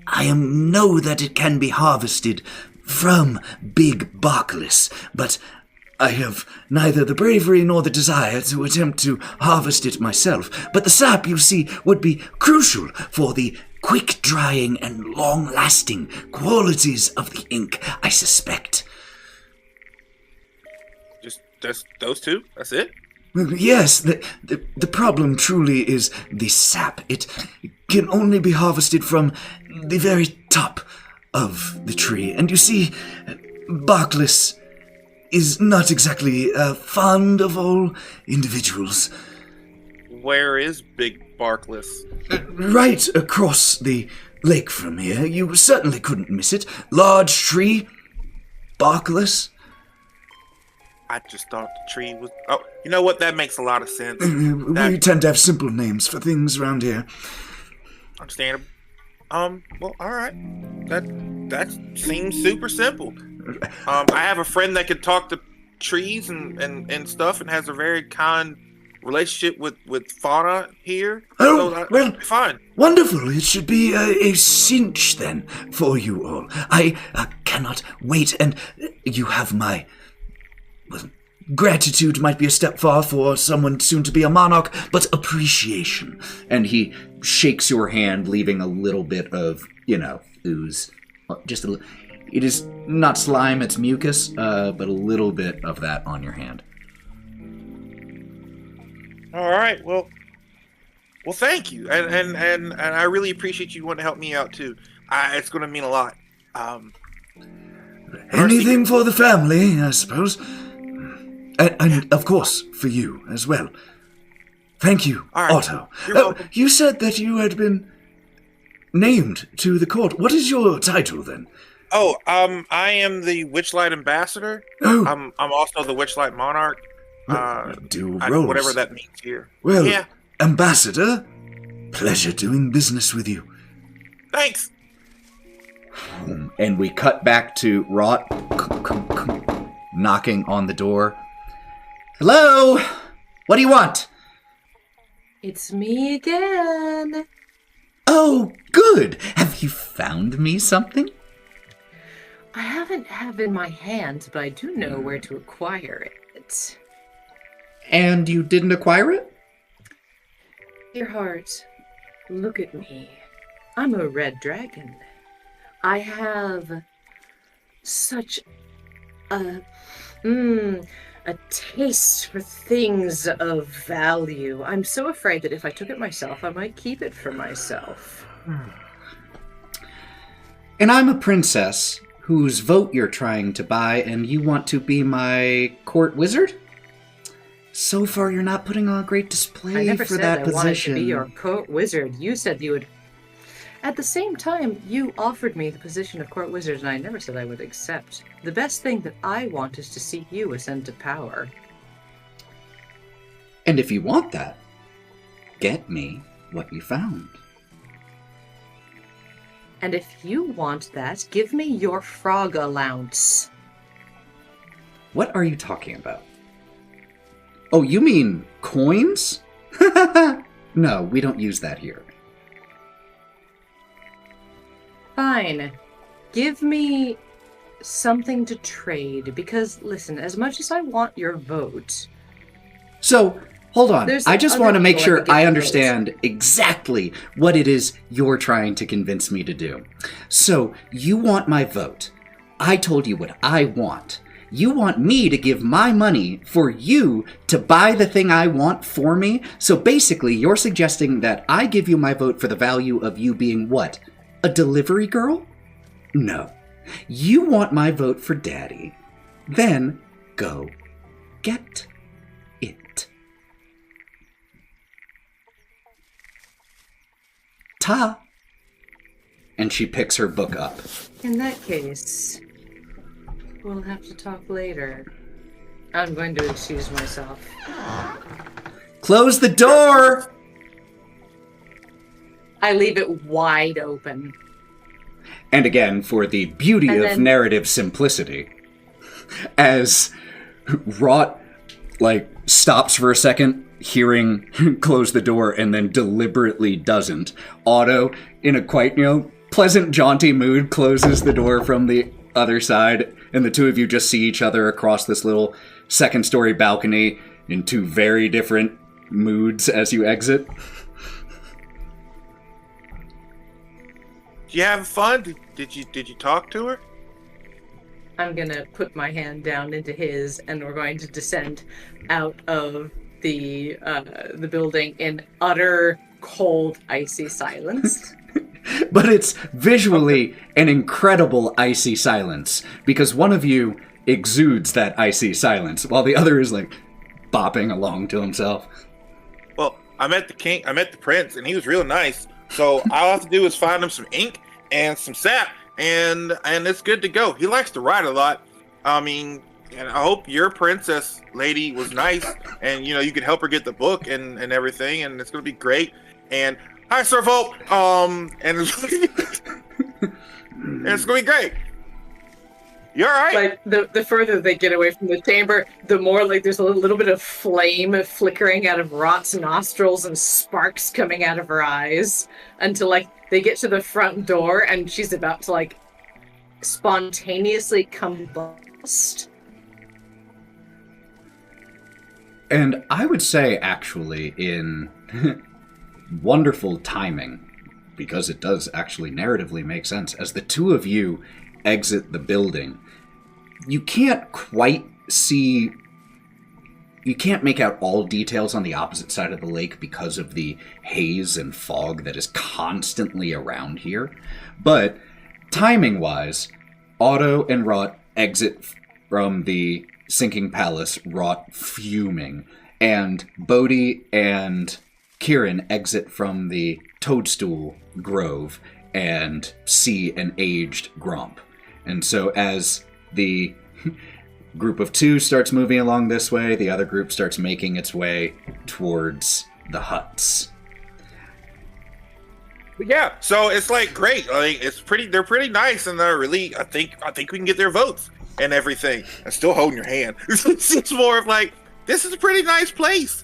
I know that it can be harvested from big barkless, but I have neither the bravery nor the desire to attempt to harvest it myself. But the sap, you see, would be crucial for the quick-drying and long-lasting qualities of the ink, I suspect. Just those two? That's it? Yes, the problem truly is the sap. It can only be harvested from the very top of the tree. And you see, barkless is not exactly fond of all individuals. Where is Big Barkless? Right across the lake from here. You certainly couldn't miss it. Large tree, barkless. I just thought the tree was... Oh, you know what? That makes a lot of sense. We tend to have simple names for things around here. Understandable. Well, all right. That seems super simple. I have a friend that can talk to trees and stuff and has a very kind relationship with fauna here. Oh, so well, fine. Wonderful. It should be a cinch then for you all. I cannot wait, and you have my... Well, gratitude might be a step far for someone soon to be a monarch, but appreciation. And he shakes your hand, leaving a little bit of, ooze. Just a little. It is not slime, it's mucus, but a little bit of that on your hand. All right, well, thank you, and I really appreciate you wanting to help me out too. It's going to mean a lot. Anything for the family, I suppose, and of course for you as well. Thank you, right. Otto. You're welcome. You said that you had been named to the court. What is your title then? Oh, I am the Witchlight Ambassador. Oh. I'm also the Witchlight Monarch. Dual roles. Whatever that means here. Well, yeah. Ambassador, pleasure doing business with you. Thanks. And we cut back to Wraught knocking on the door. Hello? What do you want? It's me again. Oh, good. Have you found me something? I haven't have in my hand, but I do know where to acquire it. And you didn't acquire it? Dear heart, look at me. I'm a red dragon. I have such a taste for things of value. I'm so afraid that if I took it myself, I might keep it for myself. And I'm a princess whose vote you're trying to buy, and you want to be my court wizard? So far, you're not putting on a great display I never for said that I position. wanted to be your court wizard. You said you would... At the same time, you offered me the position of court wizard, and I never said I would accept. The best thing that I want is to see you ascend to power. And if you want that, get me what you found. And if you want that, give me your frog allowance. What are you talking about? Oh, you mean coins? No, we don't use that here. Fine. Give me something to trade, because, listen, as much as I want your vote... So, hold on. I just want to make people sure I votes. understand exactly what it is you're trying to convince me to do. So, you want my vote. I told you what I want. You want me to give my money for you to buy the thing I want for me? So basically, you're suggesting that I give you my vote for the value of you being what? A delivery girl? No. You want my vote for Daddy. Then go get it. Ta. And she picks her book up. In that case, we'll have to talk later. I'm going to excuse myself. Close the door! I leave it wide open. And again, for the beauty of narrative simplicity, as Wraught, stops for a second, hearing close the door, and then deliberately doesn't, Otto, in a quite, pleasant, jaunty mood, closes the door from the other side, and the two of you just see each other across this little second-story balcony in two very different moods as you exit. You having fun? Did you talk to her? I'm gonna put my hand down into his, and we're going to descend out of the building in utter, cold, icy silence. But it's visually an incredible icy silence, because one of you exudes that icy silence, while the other is bopping along to himself. Well, I met the prince, and he was real nice. So all I have to do is find him some ink and some sap, and it's good to go. He likes to write a lot. And I hope your princess lady was nice, and you could help her get the book and everything, and it's gonna be great. And hi, Sir Volt. And it's gonna be great. You all right? The further they get away from the chamber, the more there's a little bit of flame flickering out of Wraught's nostrils and sparks coming out of her eyes until they get to the front door and she's about to spontaneously combust. And I would say, actually, in wonderful timing, because it does actually narratively make sense, as the two of you exit the building, you can't quite see, you can't make out all details on the opposite side of the lake because of the haze and fog that is constantly around here. But timing-wise, Otto and Wraught exit from the sinking palace, Wraught fuming, and Bodie and Kieren exit from the toadstool grove and see an aged Gromp. And so as the group of two starts moving along this way, the other group starts making its way towards the huts. Yeah, so it's great. They're pretty nice, and they're really, I think we can get their votes and everything. I'm still holding your hand. It's more of this is a pretty nice place.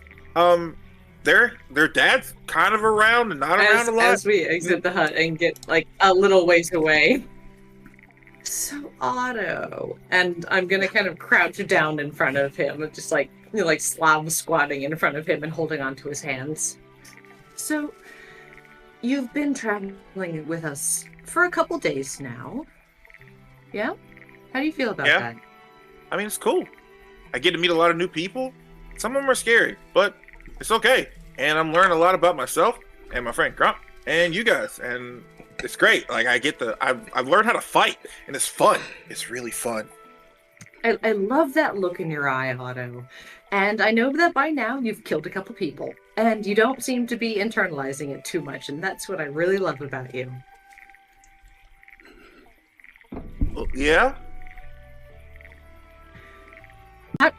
Their dad's kind of around and not around a lot. As we exit the hut and get a little ways away. So Otto, and I'm gonna kind of crouch down in front of him, just Slav squatting in front of him and holding onto his hands. So you've been traveling with us for a couple days now. Yeah? How do you feel about that? It's cool. I get to meet a lot of new people. Some of them are scary, but it's okay. And I'm learning a lot about myself and my friend Gromp and you guys, and it's great. I've learned how to fight, and it's fun. It's really fun. I love that look in your eye, Otto. And I know that by now you've killed a couple people, and you don't seem to be internalizing it too much, and that's what I really love about you. Well, yeah?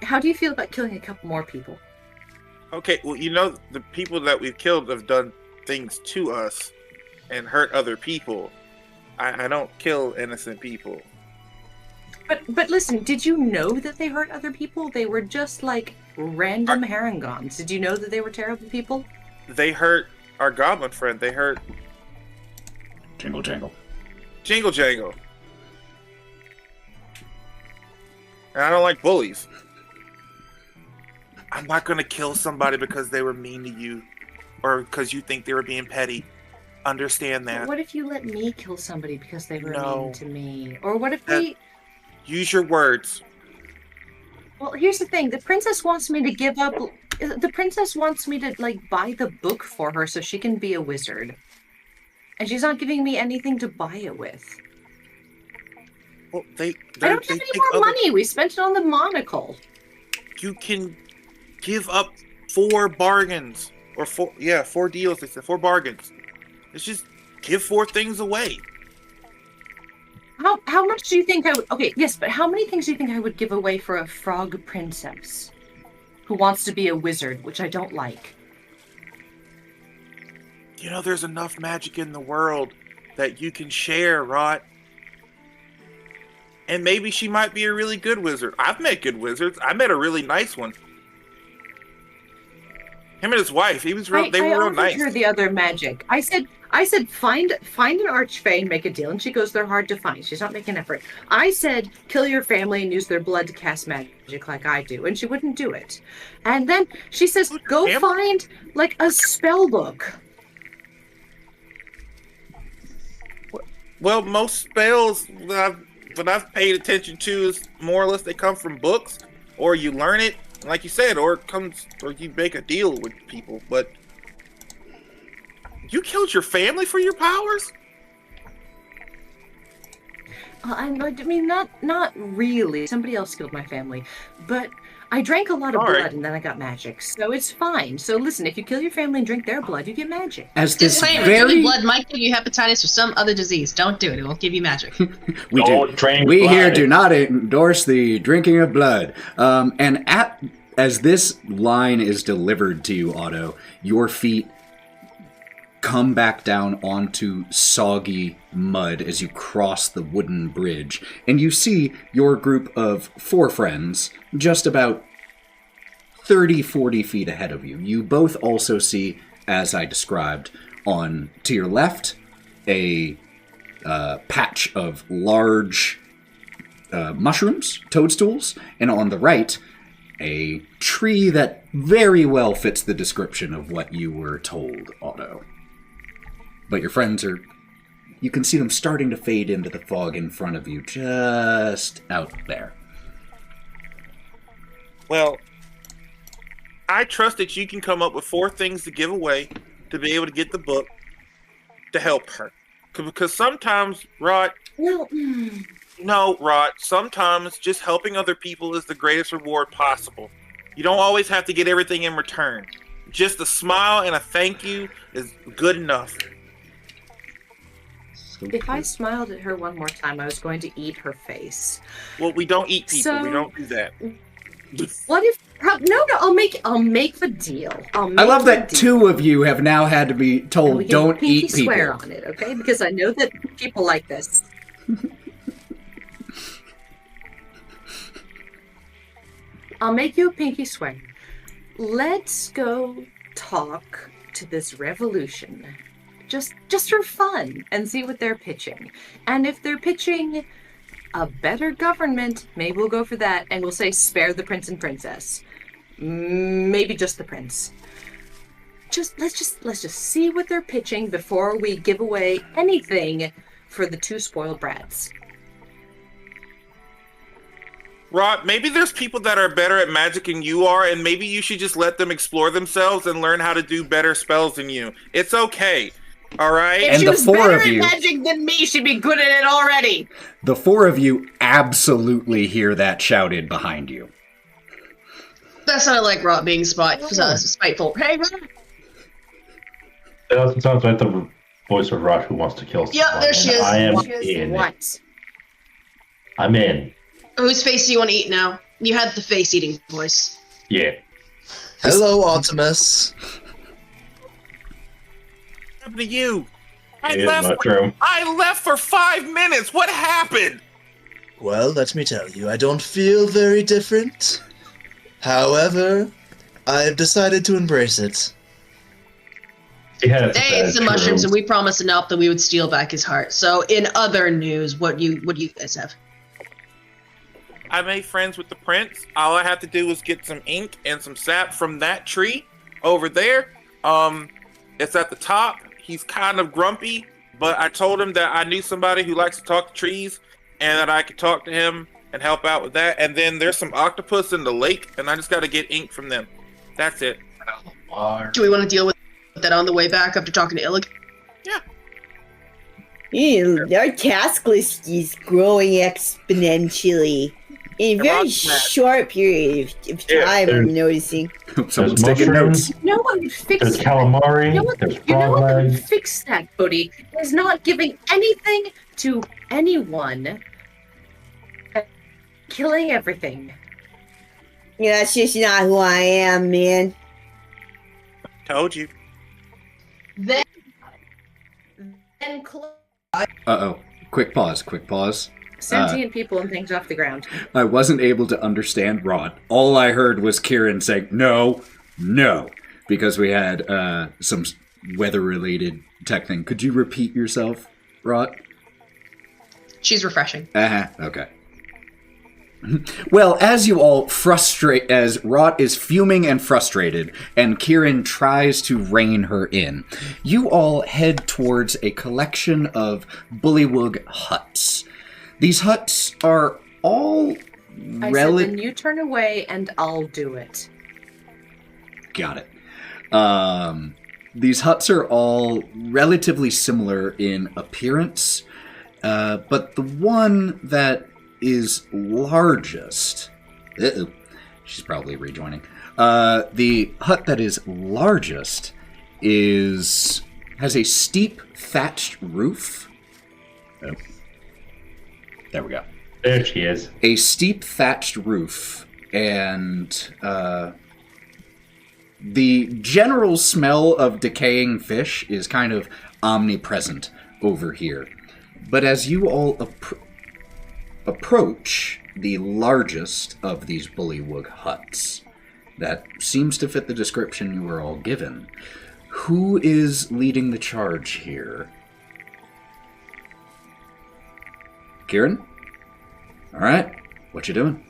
How do you feel about killing a couple more people? Okay, well, the people that we've killed have done things to us and hurt other people. I don't kill innocent people. But listen, did you know that they hurt other people? They were just random herringons. Did you know that they were terrible people? They hurt our goblin friend. They hurt Jingle Jangle. Jingle Jangle. And I don't like bullies. I'm not gonna kill somebody because they were mean to you or because you think they were being petty. Understand that. But what if you let me kill somebody because they were mean to me? Or what if we... Use your words. Well, here's the thing. The princess wants me to give up. The princess wants me to, like, buy the book for her so she can be a wizard. And she's not giving me anything to buy it with. Well, I don't have any more money. We spent it on the monocle. You can give up 4 bargains. Or 4 deals. They said 4 bargains. It's just give 4 things away. How much do you think I would... Okay, yes, but how many things do you think I would give away for a frog princess who wants to be a wizard, which I don't like? You know, there's enough magic in the world that you can share, Wraught. And maybe she might be a really good wizard. I've met good wizards. I met a really nice one. Him and his wife. They were real nice. I offered her the other magic. I said, find an archfey and make a deal. And she goes, they're hard to find. She's not making an effort. I said, kill your family and use their blood to cast magic like I do. And she wouldn't do it. And then she says, go find, like, a spell book. Well, most spells that I've paid attention to is more or less they come from books, or you learn it, like you said, or you make a deal with people. But you killed your family for your powers? I mean, not really. Somebody else killed my family, but I drank a lot of blood and then I got magic, so it's fine. So listen, if you kill your family and drink their blood, you get magic. As this very blood might give you hepatitis or some other disease. Don't do it; it won't give you magic. we here do not endorse the drinking of blood. As this line is delivered to you, Otto, your feet come back down onto soggy mud as you cross the wooden bridge, and you see your group of 4 friends just about 30-40 feet ahead of you. You both also see, as I described, to your left, a patch of large mushrooms, toadstools, and on the right, a tree that very well fits the description of what you were told, Otto. But your friends you can see them starting to fade into the fog in front of you, just out there. Well, I trust that you can come up with 4 things to give away to be able to get the book to help her. Because sometimes, Wraught... No, Wraught, sometimes just helping other people is the greatest reward possible. You don't always have to get everything in return. Just a smile and a thank you is good enough. If I smiled at her one more time, I was going to eat her face. Well, we don't eat people. We don't do that. What if... No, I'll make the deal. I love that 2 of you have now had to be told don't eat people. Swear on it, okay? Because I know that people like this. I'll make you a pinky swear. Let's go talk to this revolution. Just for fun, and see what they're pitching. And if they're pitching a better government, maybe we'll go for that, and we'll say spare the prince and princess. Maybe just the prince. Let's just see what they're pitching before we give away anything for the 2 spoiled brats. Wraught, maybe there's people that are better at magic than you are, and maybe you should just let them explore themselves and learn how to do better spells than you. It's okay. All right? If she was better at magic than me, she'd be good at it already. The 4 of you absolutely hear that shouted behind you. That sounded like Wraught being spiteful. Hey, Wraught! That sounds like the voice of Wraught who wants to kill someone. Yeah, there she is. I am in. What? I'm in. Whose face do you want to eat now? You had the face-eating voice. Yeah. Hello, Optimus. What happened to you? I left for 5 minutes. What happened? Well, let me tell you, I don't feel very different. However, I've decided to embrace it. They ate some mushrooms, and we promised Anop that we would steal back his heart. So, in other news, what do you guys have? I made friends with the prince. All I have to do is get some ink and some sap from that tree over there. It's at the top. He's kind of grumpy, but I told him that I knew somebody who likes to talk to trees and that I could talk to him and help out with that. And then there's some octopus in the lake, and I just got to get ink from them. That's it. Do we want to deal with that on the way back after talking to Illig? Yeah. Our task list is growing exponentially in a very short period of time. I'm noticing. Someone's taking notes. No one would fix There's that. calamari. There's frog one would legs. fix that, Bodie. Is not giving anything to anyone. Killing everything. Yeah, that's just not who I am, man. Told you. Then Uh-oh. Quick pause. Sentient people and things off the ground. I wasn't able to understand Wraught. All I heard was Kieren saying, no, because we had some weather-related tech thing. Could you repeat yourself, Wraught? she's refreshing. Okay. Well, as you all as Wraught is fuming and frustrated, and Kieren tries to rein her in, you all head towards a collection of bullywug huts. These huts are all I said, then you turn away and I'll do it. Got it. These huts are all relatively similar in appearance, but the one that is largest... she's probably rejoining. The hut that is largest has a steep thatched roof. Oh. There we go. There she is. A steep thatched roof, and the general smell of decaying fish is kind of omnipresent over here. But as you all approach the largest of these bullywug huts, that seems to fit the description you were all given, who is leading the charge here? Kieren? All right. What you doing?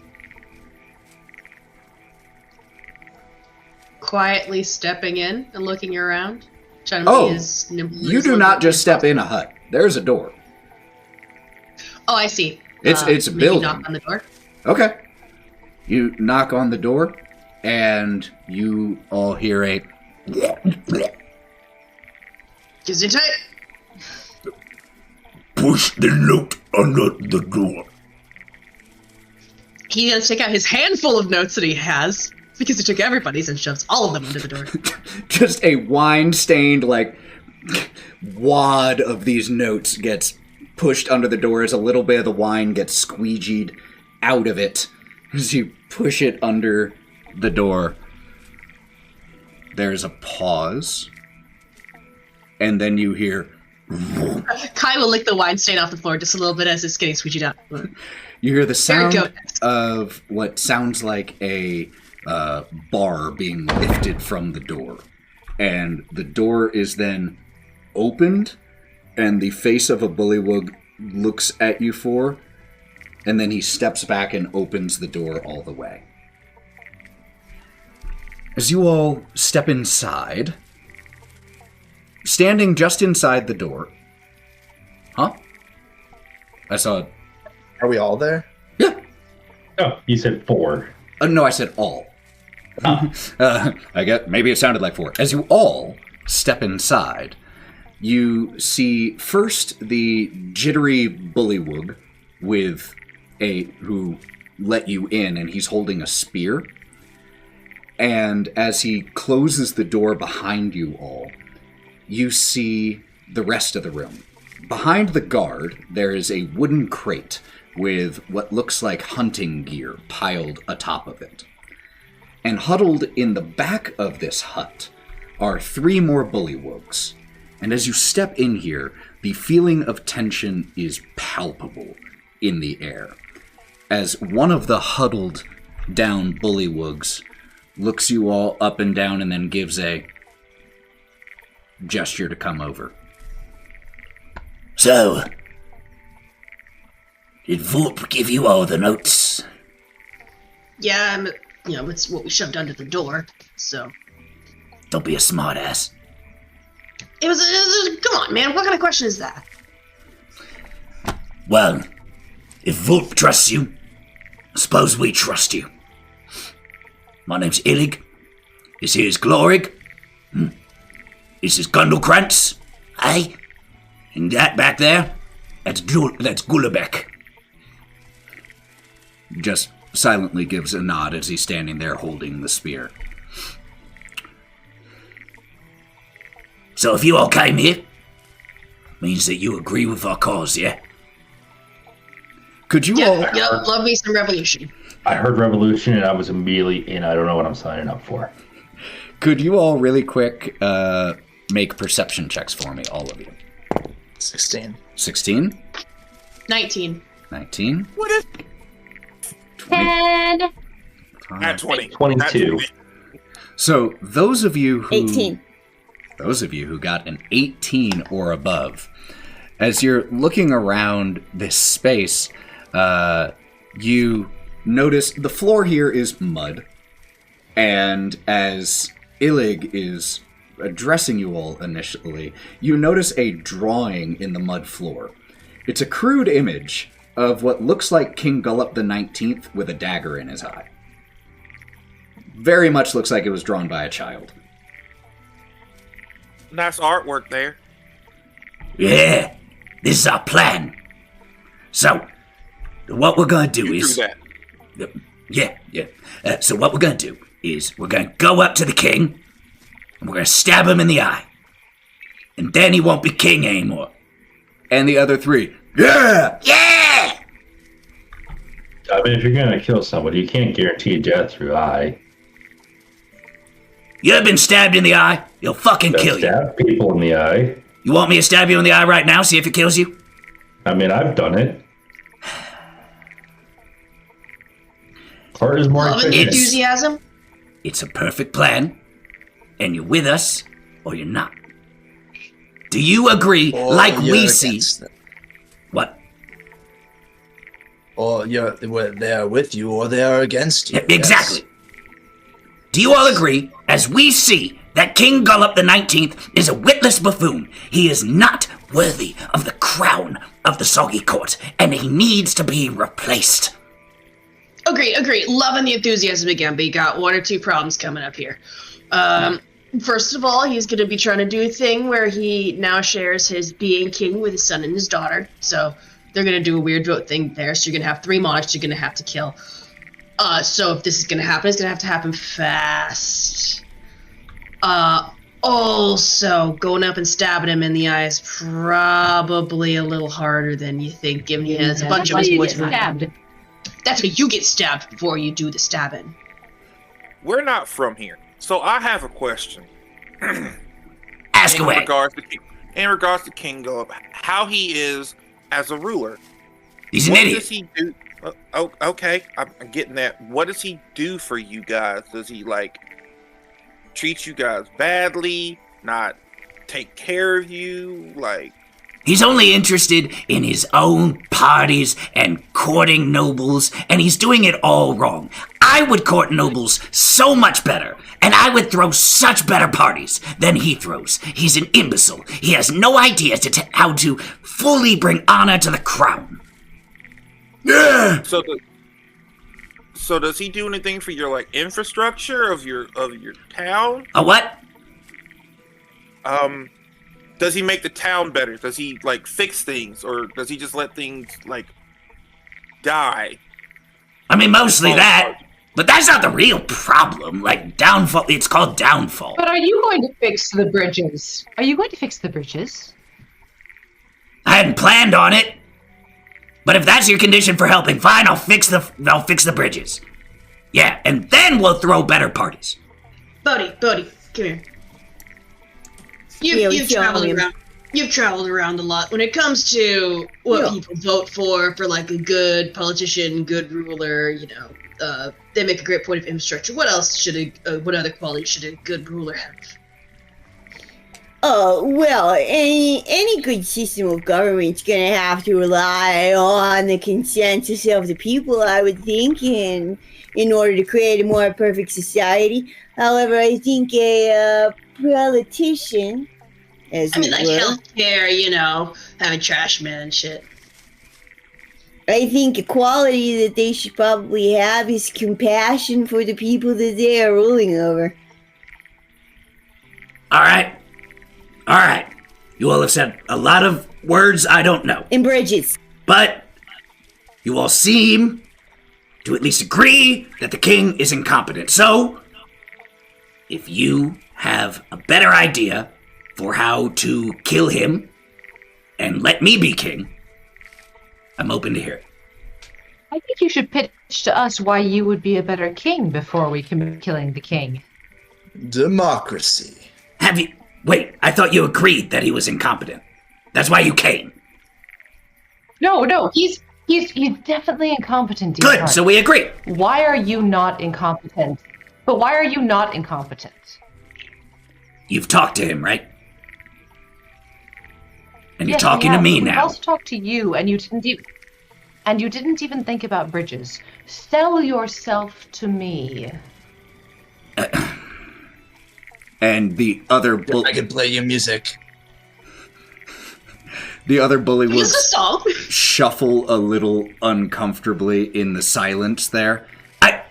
Quietly stepping in and looking around. Trying to be as nimble you do not just step in a hut. There's a door. Oh, I see. It's a maybe building. Knock on the door. Okay. You knock on the door, and you all hear a... Is it tight? Push the note under the door. He does take out his handful of notes that he has, because he took everybody's and shoves all of them under the door. Just a wine-stained, wad of these notes gets pushed under the door as a little bit of the wine gets squeegeed out of it as you push it under the door. There's a pause, and then you hear... Kai will lick the wine stain off the floor just a little bit as it's getting squeegeed out. You hear the sound of what sounds like a bar being lifted from the door. And the door is then opened, and the face of a bullywug looks at you and then he steps back and opens the door all the way. As you all step inside, standing just inside the door... Huh? I saw... Are we all there? Yeah. Oh, you said 4. No, I said all. I guess maybe it sounded like 4. As you all step inside, you see first the jittery bullywug who let you in, and he's holding a spear. And as he closes the door behind you all, you see the rest of the room. Behind the guard, there is a wooden crate with what looks like hunting gear piled atop of it. And huddled in the back of this hut are 3 more bullywugs. And as you step in here, the feeling of tension is palpable in the air, as one of the huddled down bullywugs looks you all up and down and then gives a gesture to come over. So, did Wraught give you all the notes? Yeah, it's what we shoved under the door, so... Don't be a smartass. It was come on, man, what kind of question is that? Well, if Wraught trusts you, Suppose we trust you. My name's Illig. This here's Glorig. This is Gundlekrantz. Aye. And that back there, that's Gulabek. Just silently gives a nod as he's standing there holding the spear. So if you all came here, means that you agree with our cause, yeah? Could you all... Yeah, love me some revolution. I heard revolution and I was immediately in. I don't know what I'm signing up for. Could you all really quick make perception checks for me, all of you? 16. 16? 19. 19? What is 10. at 20? 22. So those of you who... 18. Those of you who got an 18 or above, as you're looking around this space, you notice the floor here is mud. And as Illig is addressing you all initially, you notice a drawing in the mud floor. It's a crude image of what looks like King Gullop the 19th with a dagger in his eye. Very much looks like it was drawn by a child. Nice artwork there. Yeah, this is our plan. So, what we're gonna do is... that. Yeah. So what we're gonna do is we're gonna go up to the king, and we're gonna stab him in the eye. And then he won't be king anymore. And the other three, yeah! Yeah! I mean, if you're gonna kill somebody, you can't guarantee death through eye. You ever been stabbed in the eye? He'll fucking kill you. Stab people in the eye. You want me to stab you in the eye right now, see if it kills you? I mean, I've done it. Heart is more Love and efficient. enthusiasm. It's a perfect plan, and you're with us, or you're not. Do you agree, Or like you're we see... against them. What? Or they are with you, or they are against you. Exactly. Do you all agree, as we see, that King Gullop the 19th is a witless buffoon? He is not worthy of the crown of the Soggy Court, and he needs to be replaced. Agree. Loving the enthusiasm again, but you got one or two problems coming up here. First of all, he's going to be trying to do a thing where he now shares his being king with his son and his daughter. So they're going to do a weird vote thing there. So you're going to have 3 monarchs you're going to have to kill. So if this is going to happen, it's going to have to happen fast. Also, going up and stabbing him in the eye is probably a little harder than you think, given he has a bunch of his boys stabbed. That's why you get stabbed before you do the stabbing. We're not from here, so I have a question. Ask away. In regards to King Gullop, how he is as a ruler. He's an idiot. What does he do? Okay, I'm getting that. What does he do for you guys? Does he treat you guys badly? Not take care of you? He's only interested in his own parties and courting nobles, and he's doing it all wrong. I would court nobles so much better, and I would throw such better parties than he throws. He's an imbecile. He has no idea how to fully bring honor to the crown. Yeah. So does he do anything for your infrastructure of your town? A what? Does he make the town better? Does he fix things, or does he just let things die? I mean, mostly that. But that's not the real problem. Downfall. It's called downfall. But are you going to fix the bridges? Are you going to fix the bridges? I hadn't planned on it. But if that's your condition for helping, fine. I'll fix the bridges. Yeah, and then we'll throw better parties. Bodie, come here. You've traveled around. You've traveled around a lot. When it comes to what people vote for a good politician, good ruler, they make a great point of infrastructure. What else what other qualities should a good ruler have? Oh, well, any good system of government's gonna have to rely on the consensus of the people, I would think, in order to create a more perfect society. However, I think a politician, healthcare, having trash men and shit. I think a quality that they should probably have is compassion for the people that they are ruling over. All right. You all have said a lot of words I don't know. And bridges. But you all seem to at least agree that the king is incompetent. So, if you have a better idea for how to kill him and let me be king, I'm open to hear it. I think you should pitch to us why you would be a better king before we commit killing the king. Democracy. Wait, I thought you agreed that he was incompetent. That's why you came. No, he's definitely incompetent. Good, Heart. so we agree. Why are you not incompetent? But why are you not incompetent? You've talked to him, right? And you're talking to me now. I also talked to you, and you didn't even think about bridges. Sell yourself to me. And the other I can play you music. The other bully will song. shuffle a little uncomfortably in the silence there. I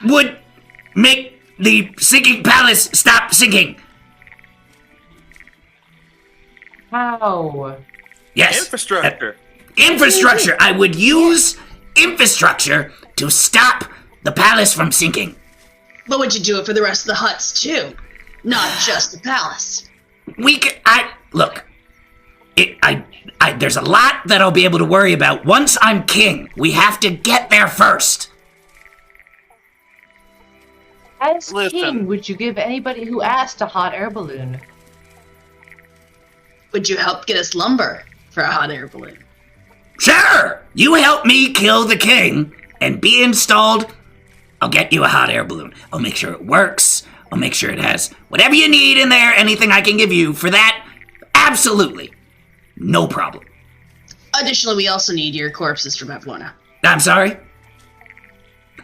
would make the sinking palace stop sinking. How? Yes. Infrastructure. Infrastructure. I would use infrastructure to stop the palace from sinking. But would you do it for the rest of the huts too? Not just the palace. There's a lot that I'll be able to worry about once I'm king. We have to get there first. As king, would you give anybody who asked a hot air balloon? Would you help get us lumber for a hot air balloon? Sure! You help me kill the king and be installed, I'll get you a hot air balloon. I'll make sure it works. I'll make sure it has whatever you need in there, anything I can give you for that. Absolutely. No problem. Additionally, we also need your corpses from Avlona. I'm sorry?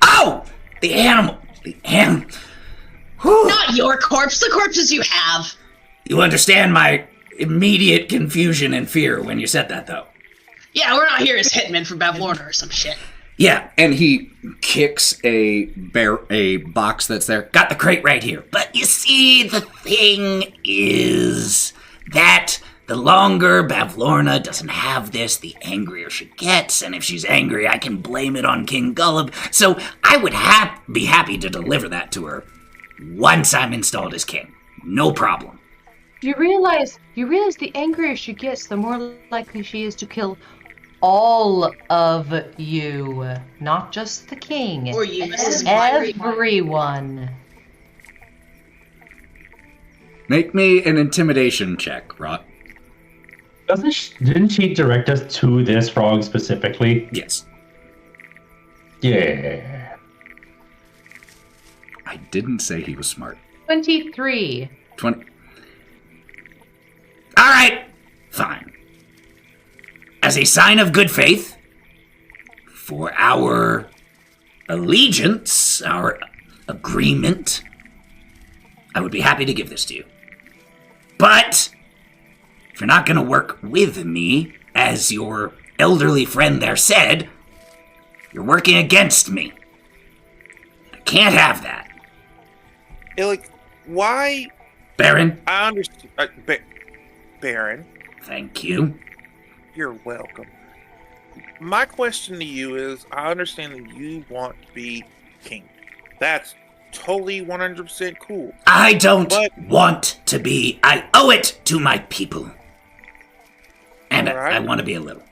Oh! The animal. Whew. Not your corpse, the corpses you have. You understand my immediate confusion and fear when you said that, though. Yeah, we're not here as hitmen from Bavlorna or some shit. Yeah, and he kicks a box that's there. Got the crate right here. But you see, the thing is that the longer Bavlorna doesn't have this, the angrier she gets, and if she's angry, I can blame it on King Gullub. So I would be happy to deliver that to her once I'm installed as king. No problem. You realize the angrier she gets, the more likely she is to kill all of you, not just the king. Or you, Mrs. Everyone. Make me an intimidation check, Wraught. Didn't she direct us to this frog specifically? Yes. Yeah. I didn't say he was smart. 23. 20. All right, fine. As a sign of good faith, for our allegiance, our agreement, I would be happy to give this to you. But if you're not going to work with me, as your elderly friend there said, you're working against me. I can't have that. Like, why? Baron? I understand. Baron. Thank you. You're welcome. My question to you is, I understand that you want to be king. That's totally 100% cool. I don't want to be. I owe it to my people. And right. I want to be a little.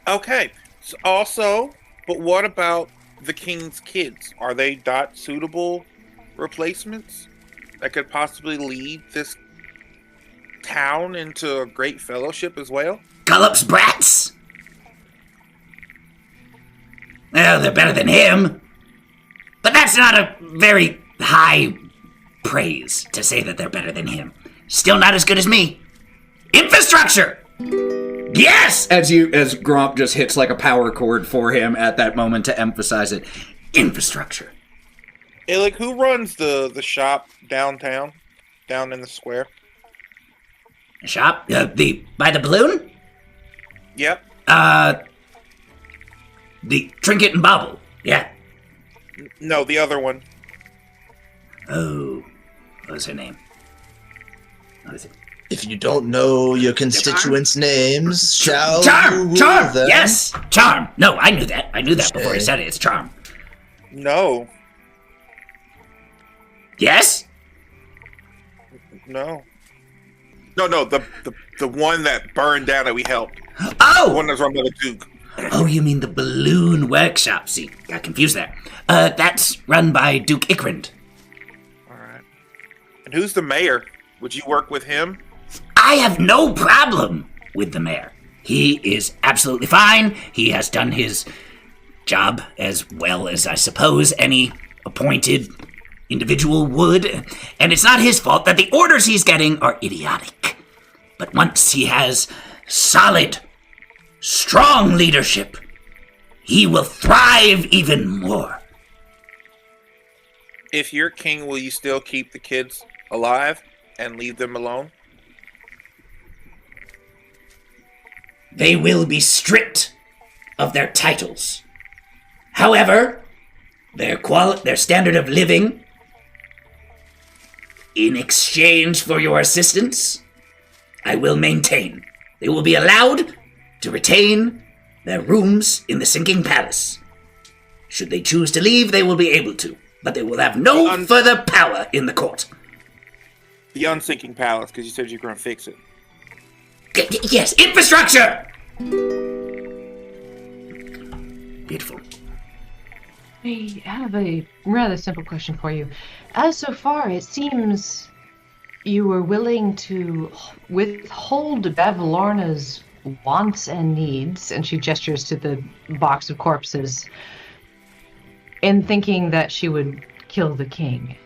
Okay. So also, but what about the king's kids? Are they not suitable replacements that could possibly lead this town into a great fellowship as well? Gullup's brats? Well, they're better than him. But that's not a very high praise to say that they're better than him. Still not as good as me. Infrastructure! Yes! As Gromp just hits like a power chord for him at that moment to emphasize it. Infrastructure. Illig, who runs the shop downtown, down in the square? Shop? By the balloon? Yep. The Trinket and Bauble. Yeah. No, the other one. Oh, what was her name? What is it? If you don't know your constituents' names, shall Charm! you Charm! them? Yes! Charm! No, I knew that. I knew that before he said it. It's Charm. No. Yes? No. No, the one that burned down that we helped. Oh! The one that's run by the Duke. Oh, you mean the balloon workshop. See, got confused there. That's run by Duke Ikrand. Alright. And who's the mayor? Would you work with him? I have no problem with the mayor. He is absolutely fine. He has done his job as well as I suppose any appointed individual would. And it's not his fault that the orders he's getting are idiotic. But once he has solid, strong leadership, he will thrive even more. If you're king, will you still keep the kids alive and leave them alone? They will be stripped of their titles. However, their standard of living, in exchange for your assistance, I will maintain. They will be allowed to retain their rooms in the sinking palace. Should they choose to leave, they will be able to, but they will have no further power in the court. The unsinking palace, because you said you're going to fix it. Yes, infrastructure! Beautiful. I have a rather simple question for you. As so far, it seems you were willing to withhold Bavlorna's wants and needs, and she gestures to the box of corpses, in thinking that she would kill the king.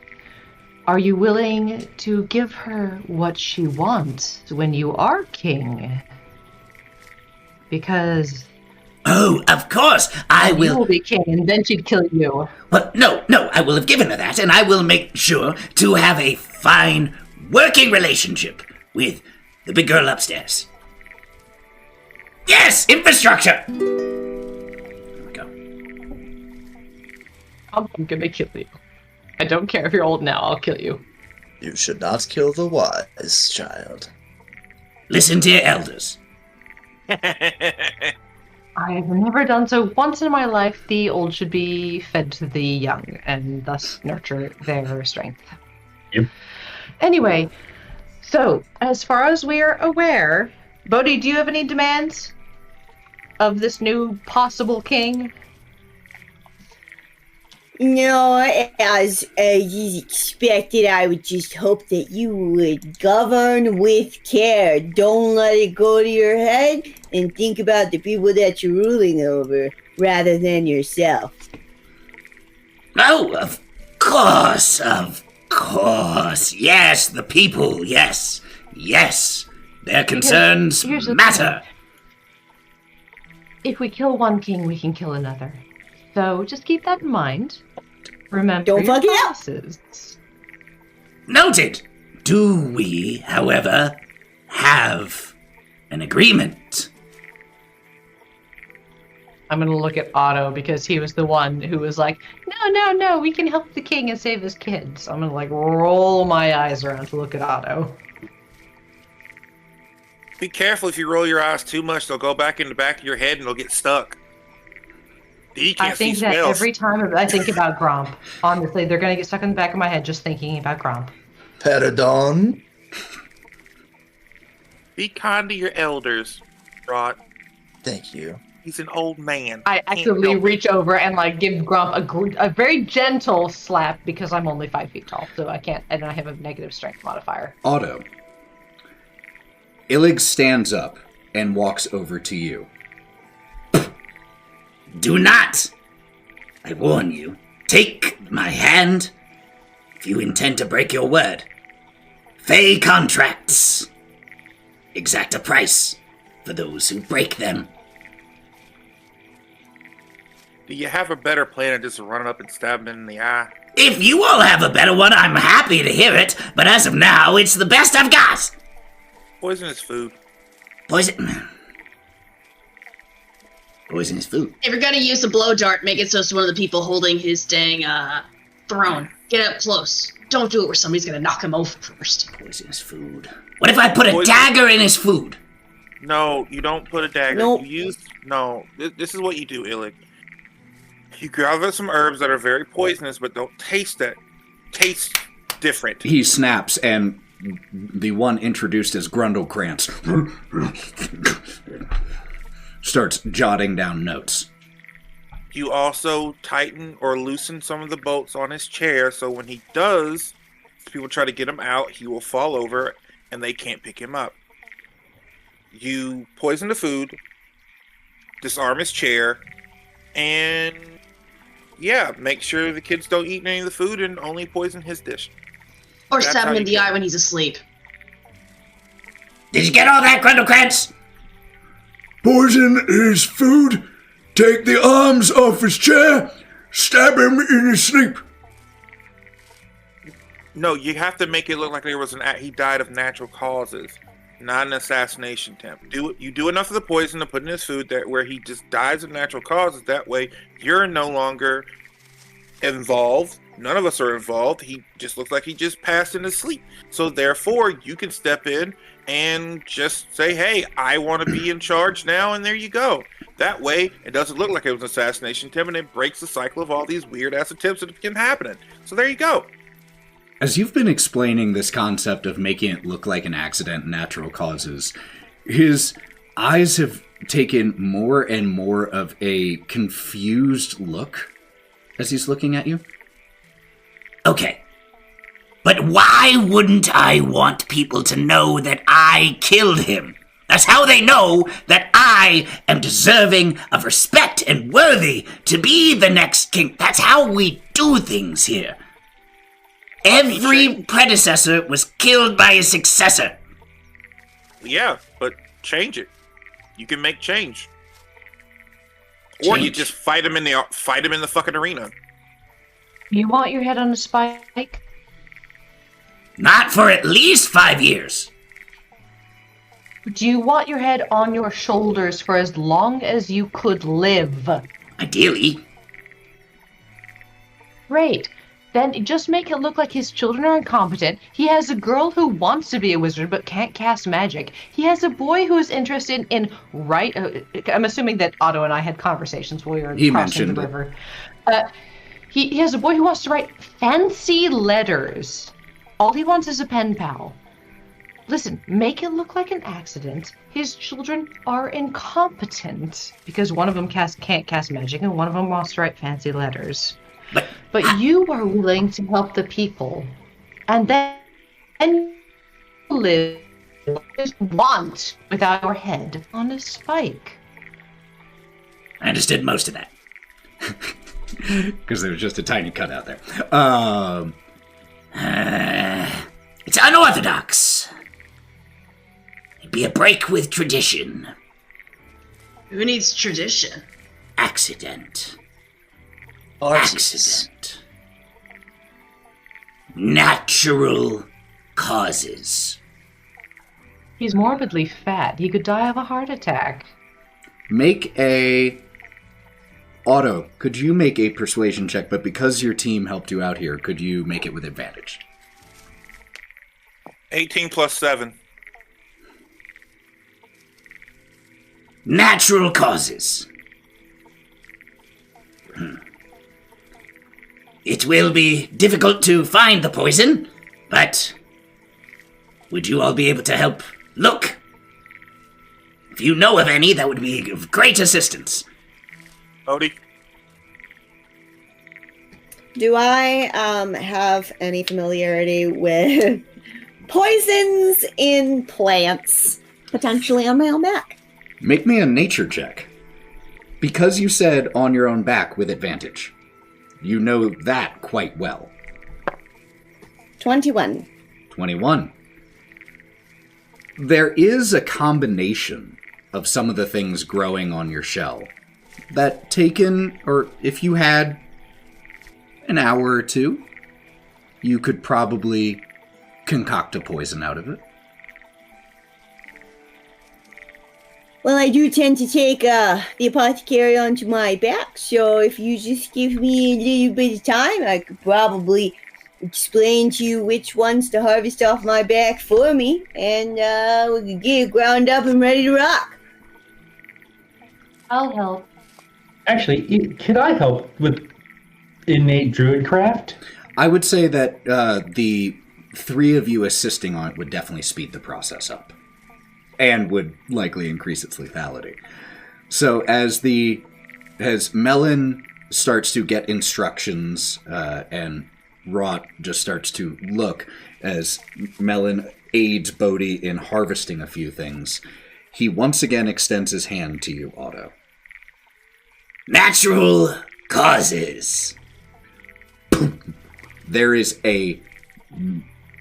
Are you willing to give her what she wants when you are king? Because... Oh, of course, I will... You will be king, and then she'd kill you. Well, no, I will have given her that, and I will make sure to have a fine working relationship with the big girl upstairs. Yes, infrastructure! There we go. I'm gonna kill you. I don't care if you're old now, I'll kill you. You should not kill the wise, child. Listen to your elders. I have never done so. Once in my life, the old should be fed to the young, and thus nurture their strength. Yep. Anyway, so, as far as we are aware, Bodie, do you have any demands of this new possible king? No, as expected, I would just hope that you would govern with care. Don't let it go to your head, and think about the people that you're ruling over, rather than yourself. Oh, of course. Yes, the people, yes. Their concerns Here's the matter. thing. If we kill one king, we can kill another. So just keep that in mind. Remember Don't your fuck it up. promises. Noted. Do we, however, have an agreement? I'm gonna look at Otto because he was the one who was like, no, we can help the king and save his kids. I'm gonna roll my eyes around to look at Otto. Be careful if you roll your eyes too much, they'll go back in the back of your head and they'll get stuck. You can't I think see that spells. every time I think about Gromp, honestly, they're gonna get stuck in the back of my head just thinking about Gromp. Peridon. Be kind to your elders, Wraught. Thank you. He's an old man. I actively reach over and give Gromp a very gentle slap because I'm only 5 feet tall, so I can't, and I have a negative strength modifier. Otto. Illig stands up and walks over to you. Do not, I warn you, take my hand if you intend to break your word. Fey contracts exact a price for those who break them. Do you have a better plan than just running up and stabbing him in the eye? If you all have a better one, I'm happy to hear it, but as of now, it's the best I've got. Poisonous food. Poisonous food. If you're gonna use a blow dart, make it so it's one of the people holding his dang throne. Get up close. Don't do it where somebody's gonna knock him over first. Poisonous food. What if I put a dagger in his food? No, you don't put a dagger. Nope. This is what you do, Illick. You gather some herbs that are very poisonous, but don't taste that. Taste different. He snaps, and the one introduced as Grundlekrantz starts jotting down notes. You also tighten or loosen some of the bolts on his chair, so when he does, people try to get him out, he will fall over, and they can't pick him up. You poison the food, disarm his chair, and make sure the kids don't eat any of the food and only poison his dish. Or stab him in the eye when he's asleep. Did you get all that, Grundlekrantz? Poison his food, take the arms off his chair, stab him in his sleep. No, you have to make it look like there was he died of natural causes, not an assassination attempt. You do enough of the poison to put in his food that where he just dies of natural causes. That way, you're no longer involved. None of us are involved. He just looks like he just passed into sleep. So therefore, you can step in and just say, "Hey, I want to be in charge now," and there you go. That way, it doesn't look like it was an assassination attempt, and it breaks the cycle of all these weird-ass attempts that have been happening. So there you go. As you've been explaining this concept of making it look like an accident, natural causes, his eyes have taken more and more of a confused look as he's looking at you. Okay. But why wouldn't I want people to know that I killed him? That's how they know that I am deserving of respect and worthy to be the next king. That's how we do things here. Every predecessor was killed by a successor. Yeah, but change it. You can make change. Or you just fight him in the fucking arena. You want your head on a spike? Not for at least 5 years. Do you want your head on your shoulders for as long as you could live? Ideally. Great. Then just make it look like his children are incompetent. He has a girl who wants to be a wizard but can't cast magic. He has a boy who is interested in I'm assuming that Otto and I had conversations while we were crossing the river. He has a boy who wants to write fancy letters. All he wants is a pen pal. Listen, make it look like an accident. His children are incompetent because one of them can't cast magic and one of them wants to write fancy letters. But you are willing to help the people, and then live as you want without your head on a spike. I understood most of that. Because there was just a tiny cutout there. It's unorthodox. It'd be a break with tradition. Who needs tradition? Accident. Accident. Natural causes. He's morbidly fat. He could die of a heart attack. Otto, could you make a persuasion check, but because your team helped you out here, could you make it with advantage? 18 plus 7. Natural causes. It will be difficult to find the poison, but would you all be able to help look? If you know of any, that would be of great assistance. Bodie? Do I have any familiarity with poisons in plants, potentially on my own back? Make me a nature check. Because you said on your own back with advantage. You know that quite well. 21. 21. There is a combination of some of the things growing on your shell that taken, or if you had an hour or two, you could probably concoct a poison out of it. Well, I do tend to take the apothecary onto my back, so if you just give me a little bit of time, I could probably explain to you which ones to harvest off my back for me, and we can get it ground up and ready to rock. I'll help. Actually, could I help with innate druidcraft? I would say that the three of you assisting on it would definitely speed the process up. And would likely increase its lethality. So as Melon starts to get instructions, and Wraught just starts to look as Melon aids Bodie in harvesting a few things, he once again extends his hand to you, Otto. Natural causes. There is a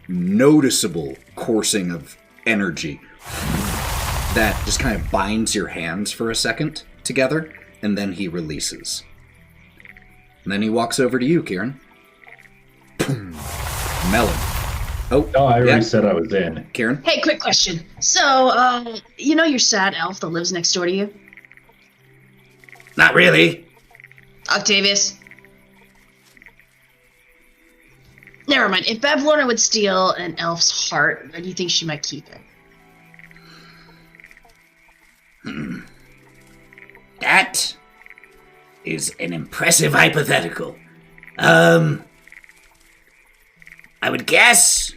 noticeable coursing of energy that just kind of binds your hands for a second together, and then he releases. And then he walks over to you, Kieren. Melon. Oh, I already said I was in. Kieren? Hey, quick question. So, you know your sad elf that lives next door to you? Not really. Octavius? Never mind. If Bev Lorna would steal an elf's heart, why do you think she might keep it? That is an impressive hypothetical. I would guess,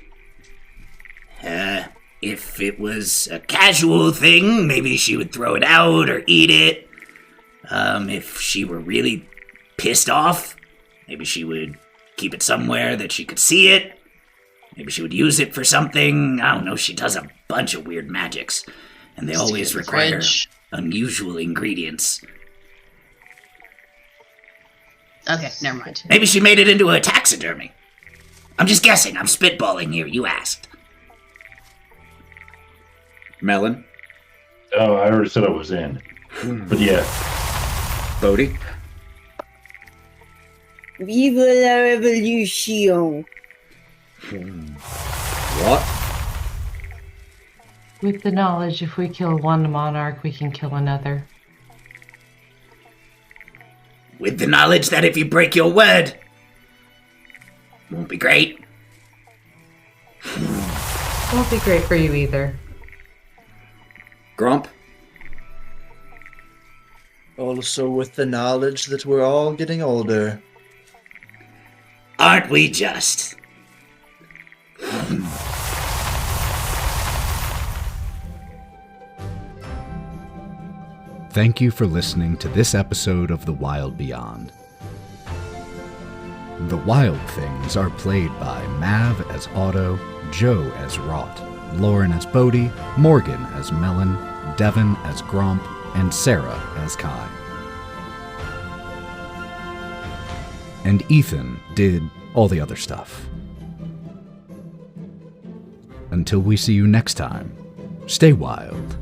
if it was a casual thing, maybe she would throw it out or eat it. If she were really pissed off, maybe she would keep it somewhere that she could see it. Maybe she would use it for something. I don't know, she does a bunch of weird magics. And they always require unusual ingredients. Okay, never mind. Maybe she made it into a taxidermy. I'm just guessing. I'm spitballing here. You asked. Melon? Oh, I already said I was in. But yeah. Bodie? Vive la revolution. What? With the knowledge, if we kill one monarch, we can kill another. With the knowledge that if you break your word, won't be great. Won't be great for you either. Gromp? Also with the knowledge that we're all getting older. Aren't we just? Thank you for listening to this episode of The Wild Beyond. The Wylde Things are played by Mav as Otto, Joe as Wraught, Lauren as Bodie, Morgan as Melon, Devon as Gromp, and Sarah as Kai. And Ethan did all the other stuff. Until we see you next time, stay wild.